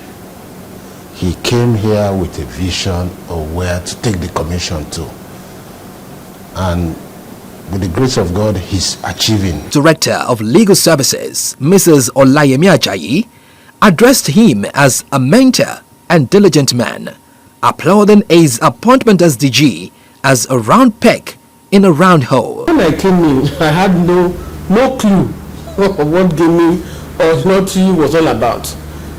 [SPEAKER 13] He came here with a vision of where to take the commission to. And with the grace of God, he's achieving.
[SPEAKER 2] Director of Legal Services, Mrs. Olayemi Ajayi, addressed him as a mentor and diligent man, applauding his appointment as DG as a round peg in a round hole.
[SPEAKER 3] When I came in, I had no clue what gaming or lottery was all about.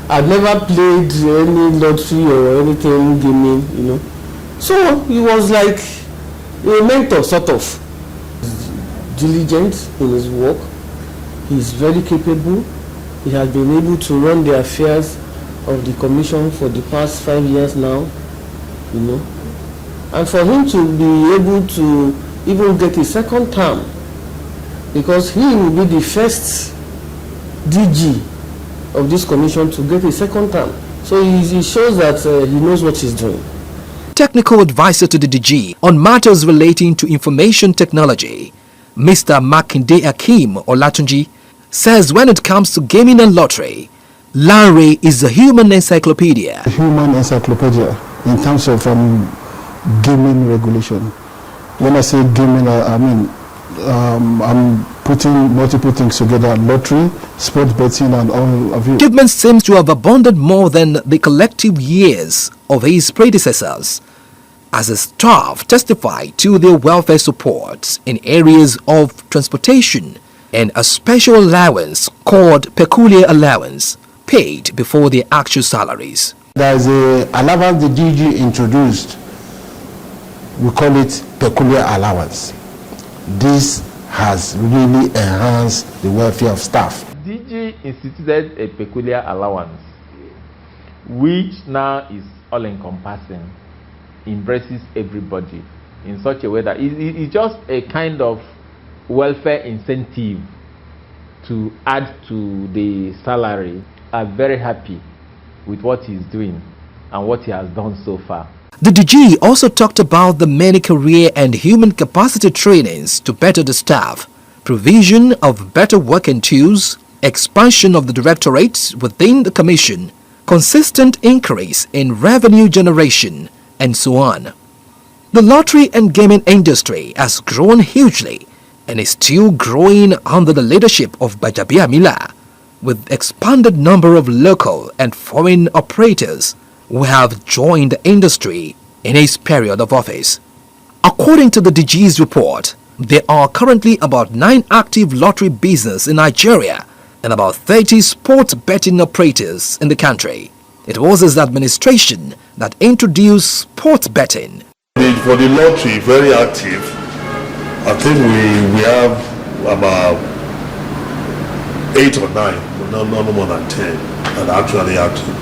[SPEAKER 3] I'd never played any lottery or anything gaming, you know. So he was like a mentor, sort of. He's diligent in his work. He's very capable. He has been able to run the affairs of the commission for the past 5 years now, you know. And for him to be able to even get a second term, because he will be the first DG of this commission to get a second term. So he shows that he knows what he's doing.
[SPEAKER 2] Technical advisor to the DG on matters relating to information technology, Mr. Makinde Akim Olatunji, says when it comes to gaming and lottery, Lanre is a human encyclopedia.
[SPEAKER 13] A human encyclopedia in terms of gaming regulation. When I say gaming, I mean I'm putting multiple things together: lottery, sports betting, and all of it.
[SPEAKER 2] Achievement seems to have abundant more than the collective years of his predecessors, as his staff testified to their welfare support in areas of transportation and a special allowance called peculiar allowance paid before their actual salaries.
[SPEAKER 13] There's a allowance the DG introduced. We call it peculiar allowance. This has really enhanced the welfare of staff.
[SPEAKER 21] DG instituted a peculiar allowance, which now is all-encompassing, embraces everybody in such a way that it's just a kind of welfare incentive to add to the salary. I'm very happy with what he's doing and what he has done so far.
[SPEAKER 2] The DG also talked about the many career and human capacity trainings to better the staff, provision of better working tools, expansion of the directorates within the commission, consistent increase in revenue generation, and so on. The lottery and gaming industry has grown hugely and is still growing under the leadership of Gbajabiamila, with expanded number of local and foreign operators who have joined the industry in his period of office. According to the DG's report, there are currently about 9 active lottery businesses in Nigeria and about 30 sports betting operators in the country. It was his administration that introduced sports betting.
[SPEAKER 4] For the lottery, very active. I think we have about 8 or 9, no more than 10 that are actually active.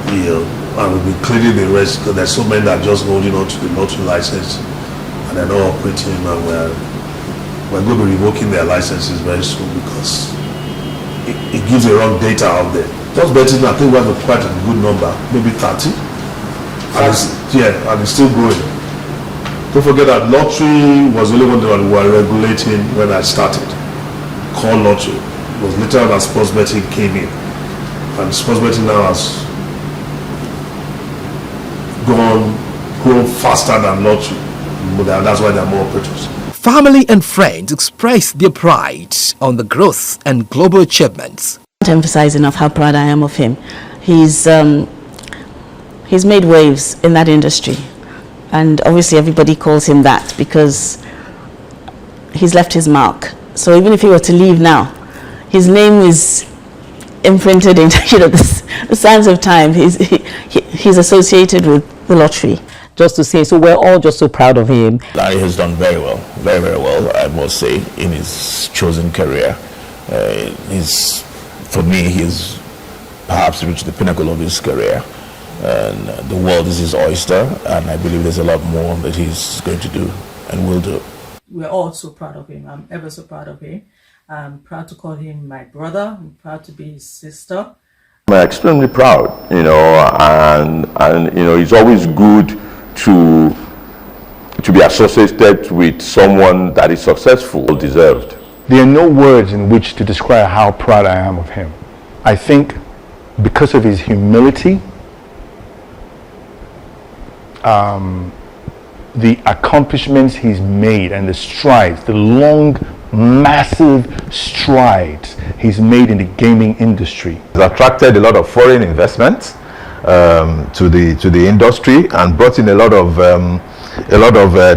[SPEAKER 4] And we'll be clearing the rest because there's so many that are just holding on to the lottery license and they're not operating, and we're going to be revoking their licenses very soon because it gives the wrong data out there. Just betting, I think we have quite a good number, maybe 30. And it's still growing. Don't forget that lottery was the only one that we were regulating when I started. Call lottery. It was later that sports betting came in. And sports betting now has grown faster than lottery. That's why there are more operators.
[SPEAKER 2] Family and friends expressed their pride on the growth and global achievements.
[SPEAKER 5] I can't emphasize enough how proud I am of him. He's made waves in that industry, and obviously everybody calls him that because he's left his mark. So even if he were to leave now, his name is imprinted into the sands of time. He's associated with the lottery.
[SPEAKER 6] Just to say, so we're all just so proud of him.
[SPEAKER 7] Larry has done very well, very, very well, I must say, in his chosen career. For me, he's perhaps reached the pinnacle of his career. And the world is his oyster, and I believe there's a lot more that he's going to do and will do.
[SPEAKER 8] We're all so proud of him. I'm ever so proud of him. I'm proud to call him my brother. I'm proud to be his sister.
[SPEAKER 9] I'm extremely proud, and it's always good to be associated with someone that is successful, deserved.
[SPEAKER 10] There are no words in which to describe how proud I am of him. I think because of his humility, the accomplishments he's made and the strides, the long, massive strides he's made in the gaming industry.
[SPEAKER 11] He's attracted a lot of foreign investment to the industry and brought in a lot of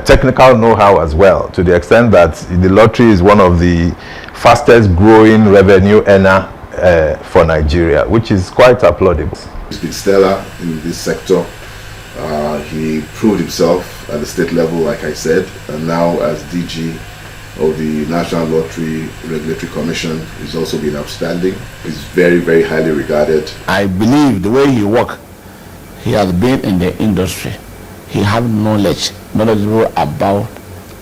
[SPEAKER 11] technical know-how as well, to the extent that the lottery is one of the fastest growing revenue earner for Nigeria, which is quite applaudable.
[SPEAKER 12] He's been stellar in this sector. He proved himself at the state level, like I said, and now as DG of the National Lottery Regulatory Commission, he's also been outstanding. He's very, very highly regarded.
[SPEAKER 13] I believe the way he works, he has been in the industry. He has knowledgeable about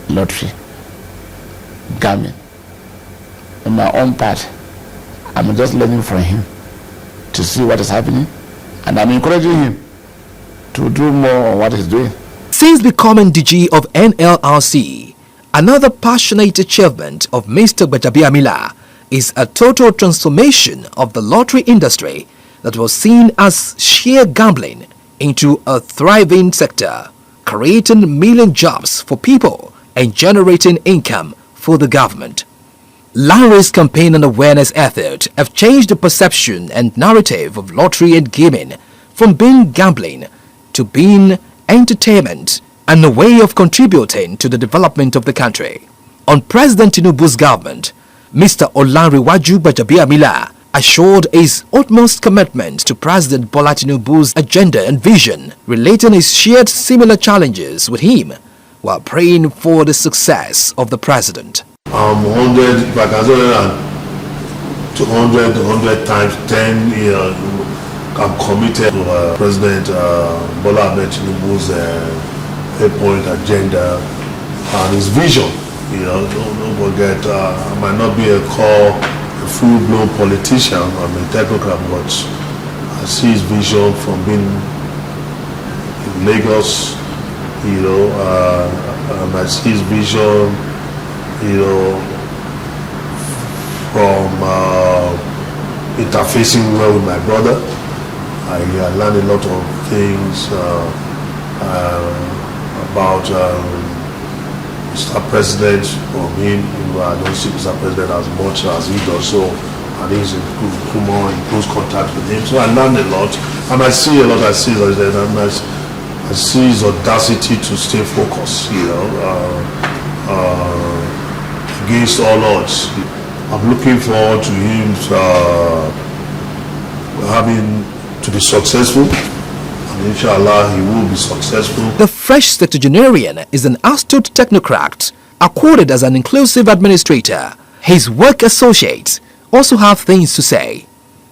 [SPEAKER 13] lottery, gaming. On my own part, I'm just learning from him to see what is happening, and I'm encouraging him to do more on what he's doing.
[SPEAKER 2] Since becoming DG of NLRC, another passionate achievement of Mr. Gbajabiamila is a total transformation of the lottery industry that was seen as sheer gambling into a thriving sector, creating million jobs for people and generating income for the government. Lanre's campaign and awareness effort have changed the perception and narrative of lottery and gaming from being gambling to being entertainment, and a way of contributing to the development of the country. On President Tinubu's government, Mr. Olanrewaju Gbajabiamila assured his utmost commitment to President Bola Tinubu's agenda and vision, relating his shared similar challenges with him, while praying for the success of the president.
[SPEAKER 4] 100, if I can say 200 times 10 years, I'm committed to President Bola Tinubu's 8-point agenda and his vision. You know, don't forget, I might not be a full-blown politician, I'm a technocrat, but I see his vision from being in Lagos, you know, I see his vision, you know, from interfacing well with my brother. I learned a lot of things about Mr. President from him. I don't see Mr. President as much as he does, so I think he's more in close contact with him. So I learned a lot, and I see a lot. I see his audacity to stay focused, you know, against all odds. I'm looking forward to him having to be successful. Inshallah, he will be successful.
[SPEAKER 2] The fresh septuagenarian is an astute technocrat, accorded as an inclusive administrator. His work associates also have things to say.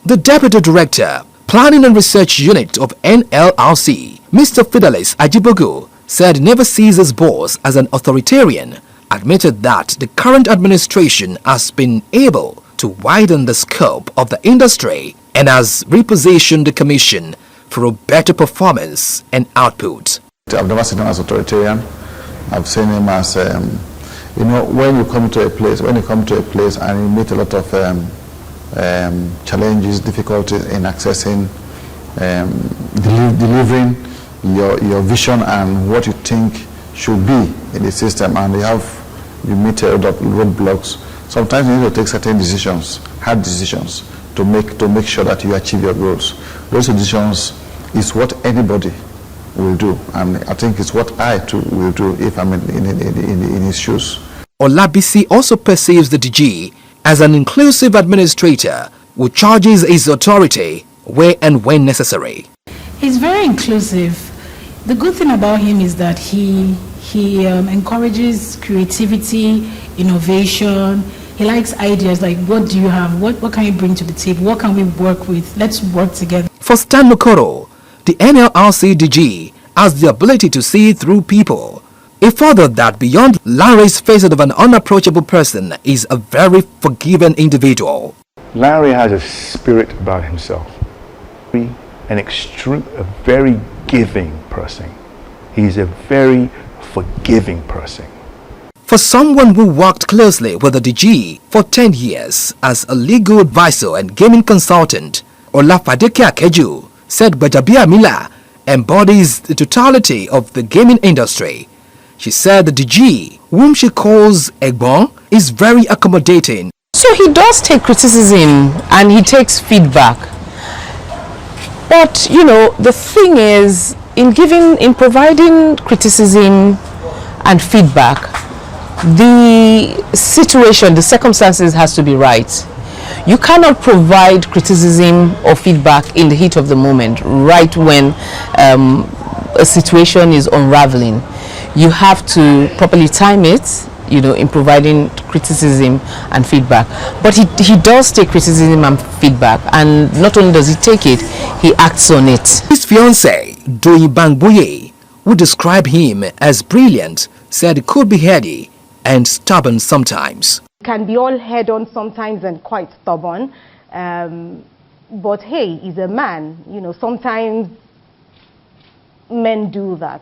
[SPEAKER 2] The Deputy Director, Planning and Research Unit of NLRC, Mr. Fidelis Ajibogu, said he never sees his boss as an authoritarian, admitted that the current administration has been able to widen the scope of the industry and has repositioned the Commission for a better performance and output.
[SPEAKER 1] I've never seen him as authoritarian. I've seen him as, you know, when you come to a place and you meet a lot of challenges, difficulties in accessing, delivering your vision and what you think should be in the system, and you meet a lot of roadblocks. Sometimes you need to take certain decisions, hard decisions, to make sure that you achieve your goals. Those decisions is what anybody will do, and I think it's what I too will do if I'm in his shoes.
[SPEAKER 2] Olabisi also perceives the DG as an inclusive administrator who charges his authority where and when necessary.
[SPEAKER 22] He's very inclusive. The good thing about him is that he encourages creativity, innovation. He likes ideas like, what do you have? What can you bring to the table? What can we work with? Let's work together.
[SPEAKER 2] For Stan Nokoro, the NLRC DG has the ability to see through people. He furthered that beyond Lanre's facet of an unapproachable person is a very forgiving individual.
[SPEAKER 10] Lanre has a spirit about himself. A very giving person. He's a very forgiving person.
[SPEAKER 2] For someone who worked closely with the DG for 10 years as a legal advisor and gaming consultant, Olafadeke Akeju said Gbajabiamila embodies the totality of the gaming industry. She said the DG, whom she calls Egbon, is very accommodating.
[SPEAKER 6] So he does take criticism and he takes feedback. But, you know, the thing is, in providing criticism and feedback, the situation, the circumstances has to be right. You cannot provide criticism or feedback in the heat of the moment, right when a situation is unraveling. You have to properly time it, you know, in providing criticism and feedback. But he does take criticism and feedback, and not only does he take it, he acts on it.
[SPEAKER 2] His fiancée, Doyi Bangboye, who described him as brilliant, said he could be heady and stubborn sometimes.
[SPEAKER 15] Can be all head-on sometimes and quite stubborn, but hey, he's a man. You know, sometimes men do that.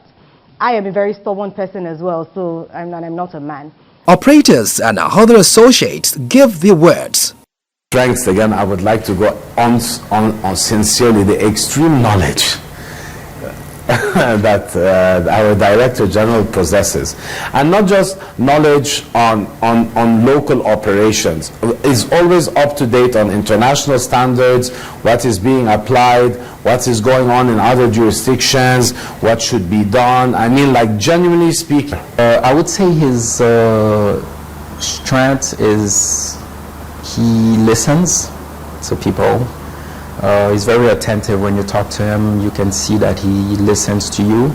[SPEAKER 15] I am a very stubborn person as well, so I'm not a man.
[SPEAKER 2] Operators and other associates give their words.
[SPEAKER 19] Strengths, again, I would like to go on sincerely, the extreme knowledge. that our Director General possesses, and not just knowledge on local operations. Is always up to date on international standards, what is being applied, what is going on in other jurisdictions, what should be done. I mean, like, genuinely speaking.
[SPEAKER 20] I would say his strength is he listens to people. He's very attentive when you talk to him. You can see that he listens to you.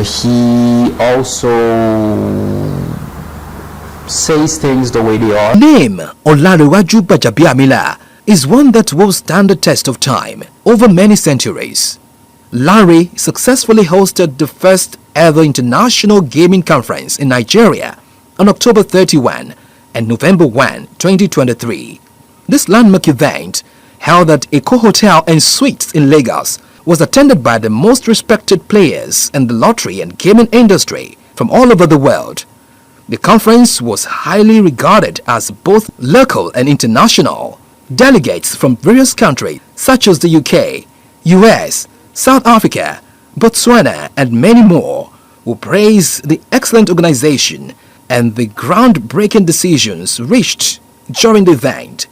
[SPEAKER 20] He also says things the way they are.
[SPEAKER 2] Name Olanrewaju Gbajabiamila is one that will stand the test of time over many centuries. Lanre successfully hosted the first ever international gaming conference in Nigeria on October 31 and November 1, 2023. This landmark event, held at Eko Hotel and Suites in Lagos, was attended by the most respected players in the lottery and gaming industry from all over the world. The conference was highly regarded as both local and international. Delegates from various countries such as the UK, US, South Africa, Botswana and many more will praise the excellent organization and the groundbreaking decisions reached during the event.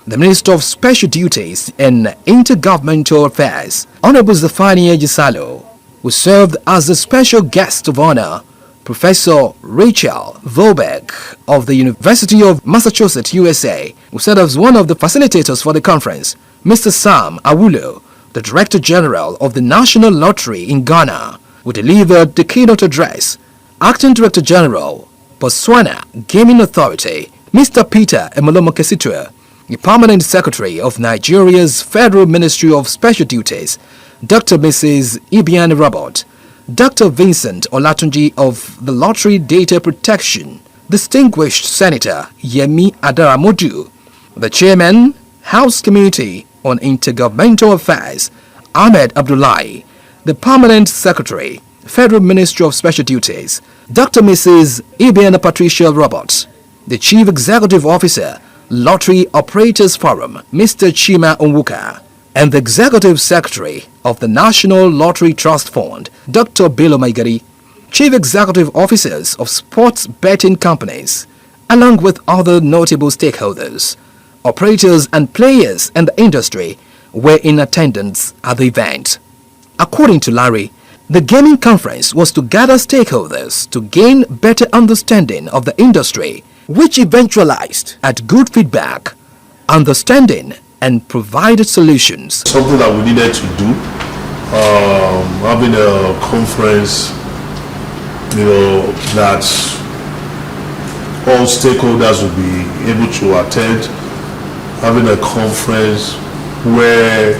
[SPEAKER 2] The Minister of Special Duties and Intergovernmental Affairs, Honorable Zafania Gisalo, who served as the special guest of honor, Professor Rachel Volbeck of the University of Massachusetts, USA, who served as one of the facilitators for the conference, Mr. Sam Awulo, the Director General of the National Lottery in Ghana, who delivered the keynote address. Acting Director General, Botswana Gaming Authority, Mr. Peter Emolomokesitua, the Permanent Secretary of Nigeria's Federal Ministry of Special Duties, Dr. Mrs. Ibiane Robert, Dr. Vincent Olatunji of the Lottery Data Protection, Distinguished Senator Yemi Adaramodu, the Chairman, House Committee on Intergovernmental Affairs, Ahmed Abdullahi, the Permanent Secretary, Federal Ministry of Special Duties, Dr. Mrs. Ibiane Patricia Robert, the Chief Executive Officer, Lottery Operators Forum, Mr. Chima Onwuka, and the Executive Secretary of the National Lottery Trust Fund, Dr. Bello Maigari, Chief Executive Officers of sports betting companies, along with other notable stakeholders, operators and players in the industry were in attendance at the event. According to Lanre, the gaming conference was to gather stakeholders to gain better understanding of the industry, which eventualized at good feedback, understanding, and provided solutions.
[SPEAKER 4] Something that we needed to do, having a conference, that all stakeholders will be able to attend, having a conference where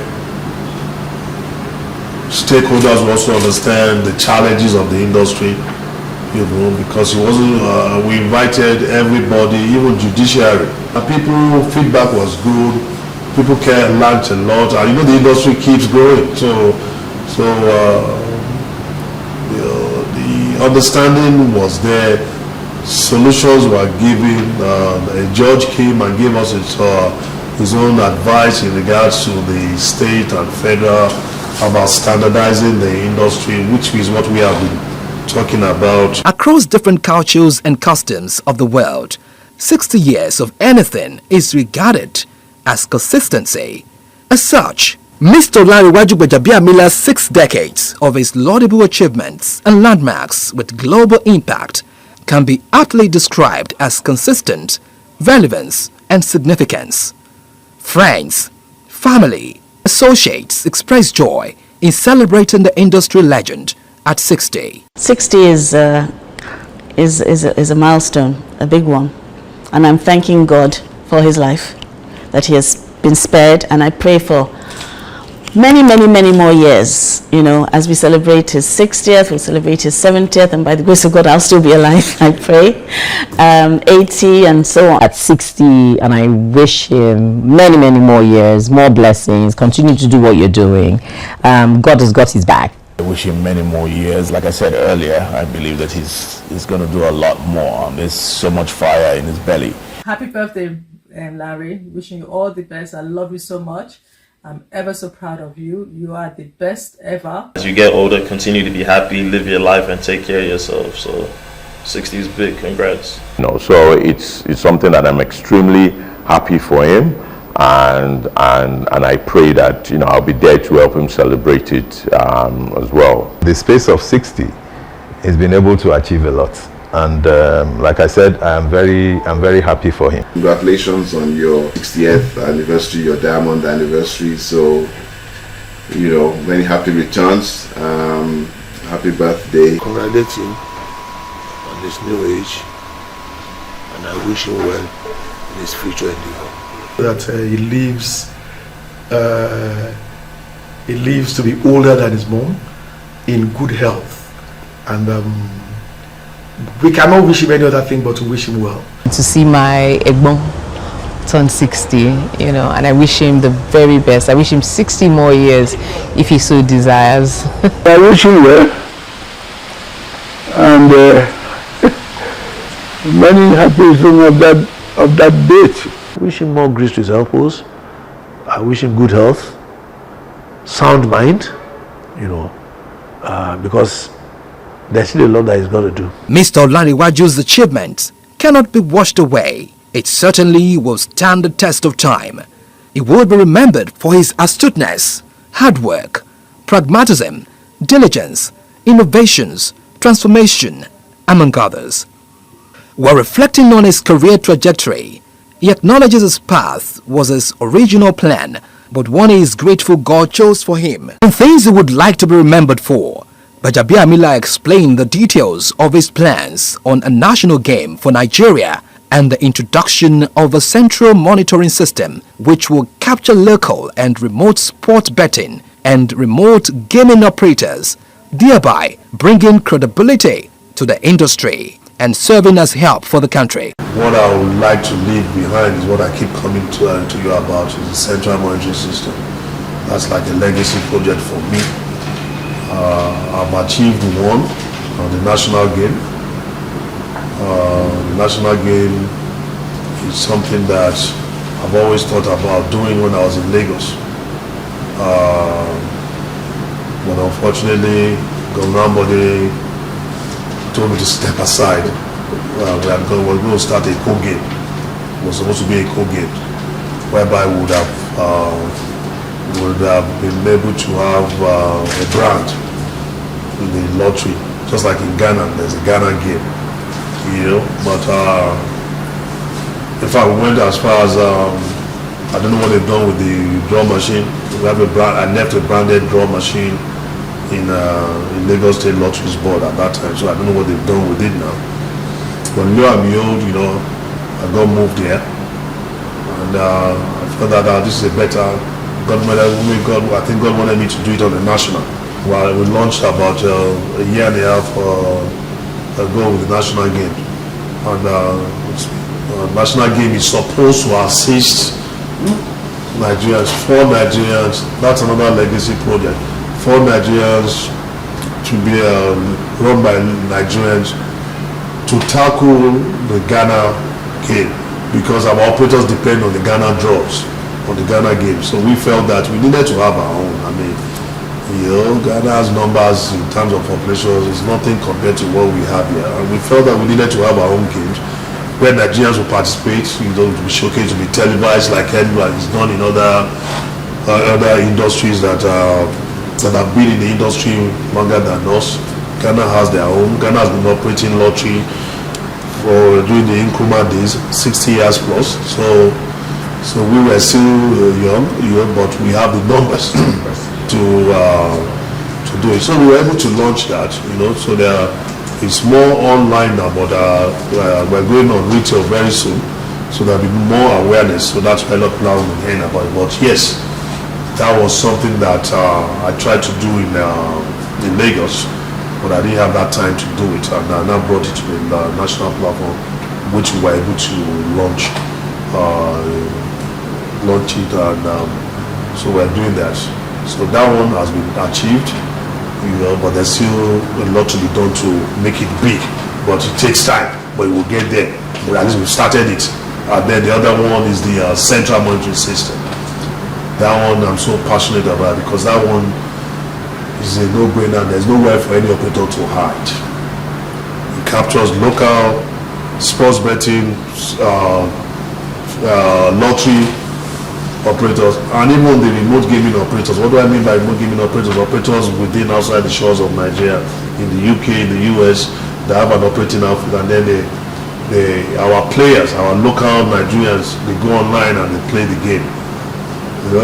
[SPEAKER 4] stakeholders will also understand the challenges of the industry, because it wasn't, we invited everybody, even judiciary. And people, feedback was good, people learned a lot, and the industry keeps growing. So the understanding was there, solutions were given, a judge came and gave us his own advice in regards to the state and federal about standardizing the industry, which is what we have been talking about.
[SPEAKER 2] Across different cultures and customs of the world, 60 years of anything is regarded as consistency. As such, Mr. Olanrewaju Gbajabiamila's 6 decades of his laudable achievements and landmarks with global impact can be aptly described as consistent, relevance, and significance. Friends, family, associates express joy in celebrating the industry legend at 60.
[SPEAKER 5] 60 is a milestone, a big one. And I'm thanking God for his life, that he has been spared, and I pray for many, many, many more years. As we celebrate his 60th, we'll celebrate his 70th, and by the grace of God, I'll still be alive, I pray. 80 and so on.
[SPEAKER 6] At 60, and I wish him many, many more years, more blessings, continue to do what you're doing. God has got his back.
[SPEAKER 7] I wish him many more years. Like I said earlier, I believe that he's going to do a lot more. There's so much fire in his belly.
[SPEAKER 8] Happy birthday, Lanre. Wishing you all the best. I love you so much. I'm ever so proud of you. You are the best ever.
[SPEAKER 14] As you get older, continue to be happy, live your life, and take care of yourself. So 60 is big. Congrats.
[SPEAKER 9] So it's something that I'm extremely happy for him, and I pray that I'll be there to help him celebrate it as well.
[SPEAKER 11] The space of 60, he's been able to achieve a lot, and like I said, I'm very happy for him.
[SPEAKER 12] Congratulations on your 60th anniversary, your diamond anniversary. So many happy returns. Happy birthday.
[SPEAKER 17] Congratulate him on his new age, and I wish him well in his future endeavor.
[SPEAKER 18] That he lives to be older than his mom in good health, and we cannot wish him any other thing but to wish him well.
[SPEAKER 6] To see my Egbon turn 60, and I wish him the very best. I wish him 60 more years if he so desires.
[SPEAKER 18] I wish him well, and many happy returns of that date. I wish him more grace to his elbows. I wish him good health, sound mind, because there's still a lot that he's got to do.
[SPEAKER 2] Mr. Olanrewaju's achievements cannot be washed away. It certainly will stand the test of time. He will be remembered for his astuteness, hard work, pragmatism, diligence, innovations, transformation, among others. While reflecting on his career trajectory, he acknowledges his path was his original plan, but one he is grateful God chose for him. And things he would like to be remembered for, Gbajabiamila explained the details of his plans on a national game for Nigeria and the introduction of a central monitoring system which will capture local and remote sport betting and remote gaming operators, thereby bringing credibility to the industry and serving as help for the country.
[SPEAKER 4] What I would like to leave behind is what I keep coming to you about, is the central monitoring system. That's like a legacy project for me. I've achieved one on the national game. The national game is something that I've always thought about doing when I was in Lagos. But unfortunately, Governor told me to step aside. We were going to start a co-game. It was supposed to be a co-game, whereby we would have been able to have a brand in the lottery, just like in Ghana. There's a Ghana game, But in fact, we went as far as I don't know what they've done with the draw machine. We have a brand. I left a branded draw machine in Lagos State Lotteries Board at that time, so I don't know what they've done with it now. But lo and behold, I got moved here, and I felt that this is a better. I think God wanted me to do it on the national. Well, we launched about a year and a half ago with the national game, and national game is supposed to assist Nigerians, 4 Nigerians. That's another legacy project. 4 Nigerians to be run by Nigerians to tackle the Ghana game, because our operators depend on the Ghana draws, on the Ghana game. So we felt that we needed to have our own. I mean, Ghana's numbers in terms of population is nothing compared to what we have here. And we felt that we needed to have our own games where Nigerians will participate, to be showcased, to be televised like everyone is done in other industries that have been in the industry longer than us. Ghana has their own. Ghana has been operating lottery for during the Nkrumah days, 60 years plus. So we were still young, but we have the numbers to do it. So we were able to launch that, So it's more online now, but we're going on retail very soon, so there'll be more awareness. So that's why a lot of people are hearing about it. But yes, that was something that I tried to do in Lagos, but I didn't have that time to do it, and I now brought it to the national platform, which we were able to launch it, and so we're doing that. So that one has been achieved, but there's still a lot to be done to make it big, but it takes time, but it will get there. But at least we've started it. And then the other one is the central monitoring system. That one I'm so passionate about, because that one is a no-brainer. There's nowhere for any operator to hide. It captures local sports betting, lottery operators, and even the remote gaming operators. What do I mean by remote gaming operators? Operators within, outside the shores of Nigeria, in the UK, in the US, they have an operating outfit, and then our players, our local Nigerians, they go online and they play the game.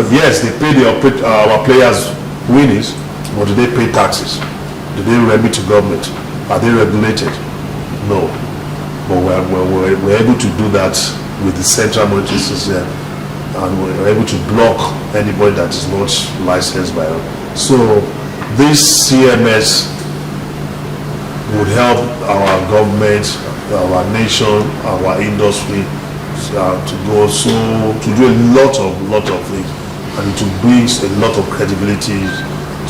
[SPEAKER 4] Yes, they pay our players winnings, but do they pay taxes? Do they remit to government? Are they regulated? No. But we're able to do that with the central monetary system, and we're able to block anybody that is not licensed by us. So this CMS would help our government, our nation, our industry to do a lot of things, and to bring a lot of credibility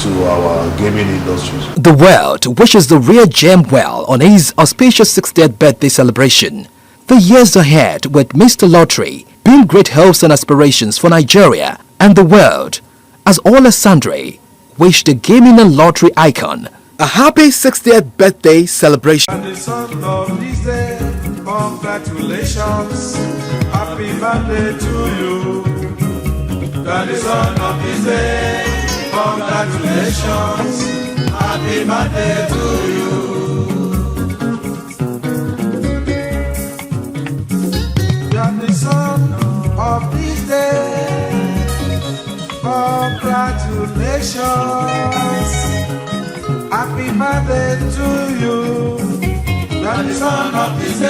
[SPEAKER 4] to our gaming industries.
[SPEAKER 2] The world wishes the rare gem well on his auspicious 60th birthday celebration. The years ahead with Mr. Lottery bring great hopes and aspirations for Nigeria and the world, as Olasandre wish the gaming and lottery icon a happy 60th birthday celebration.
[SPEAKER 3] Congratulations, happy birthday to you. That is son of this day. Congratulations, happy birthday to you. You are the son of this day. Congratulations, happy birthday to you. You are the son of this day.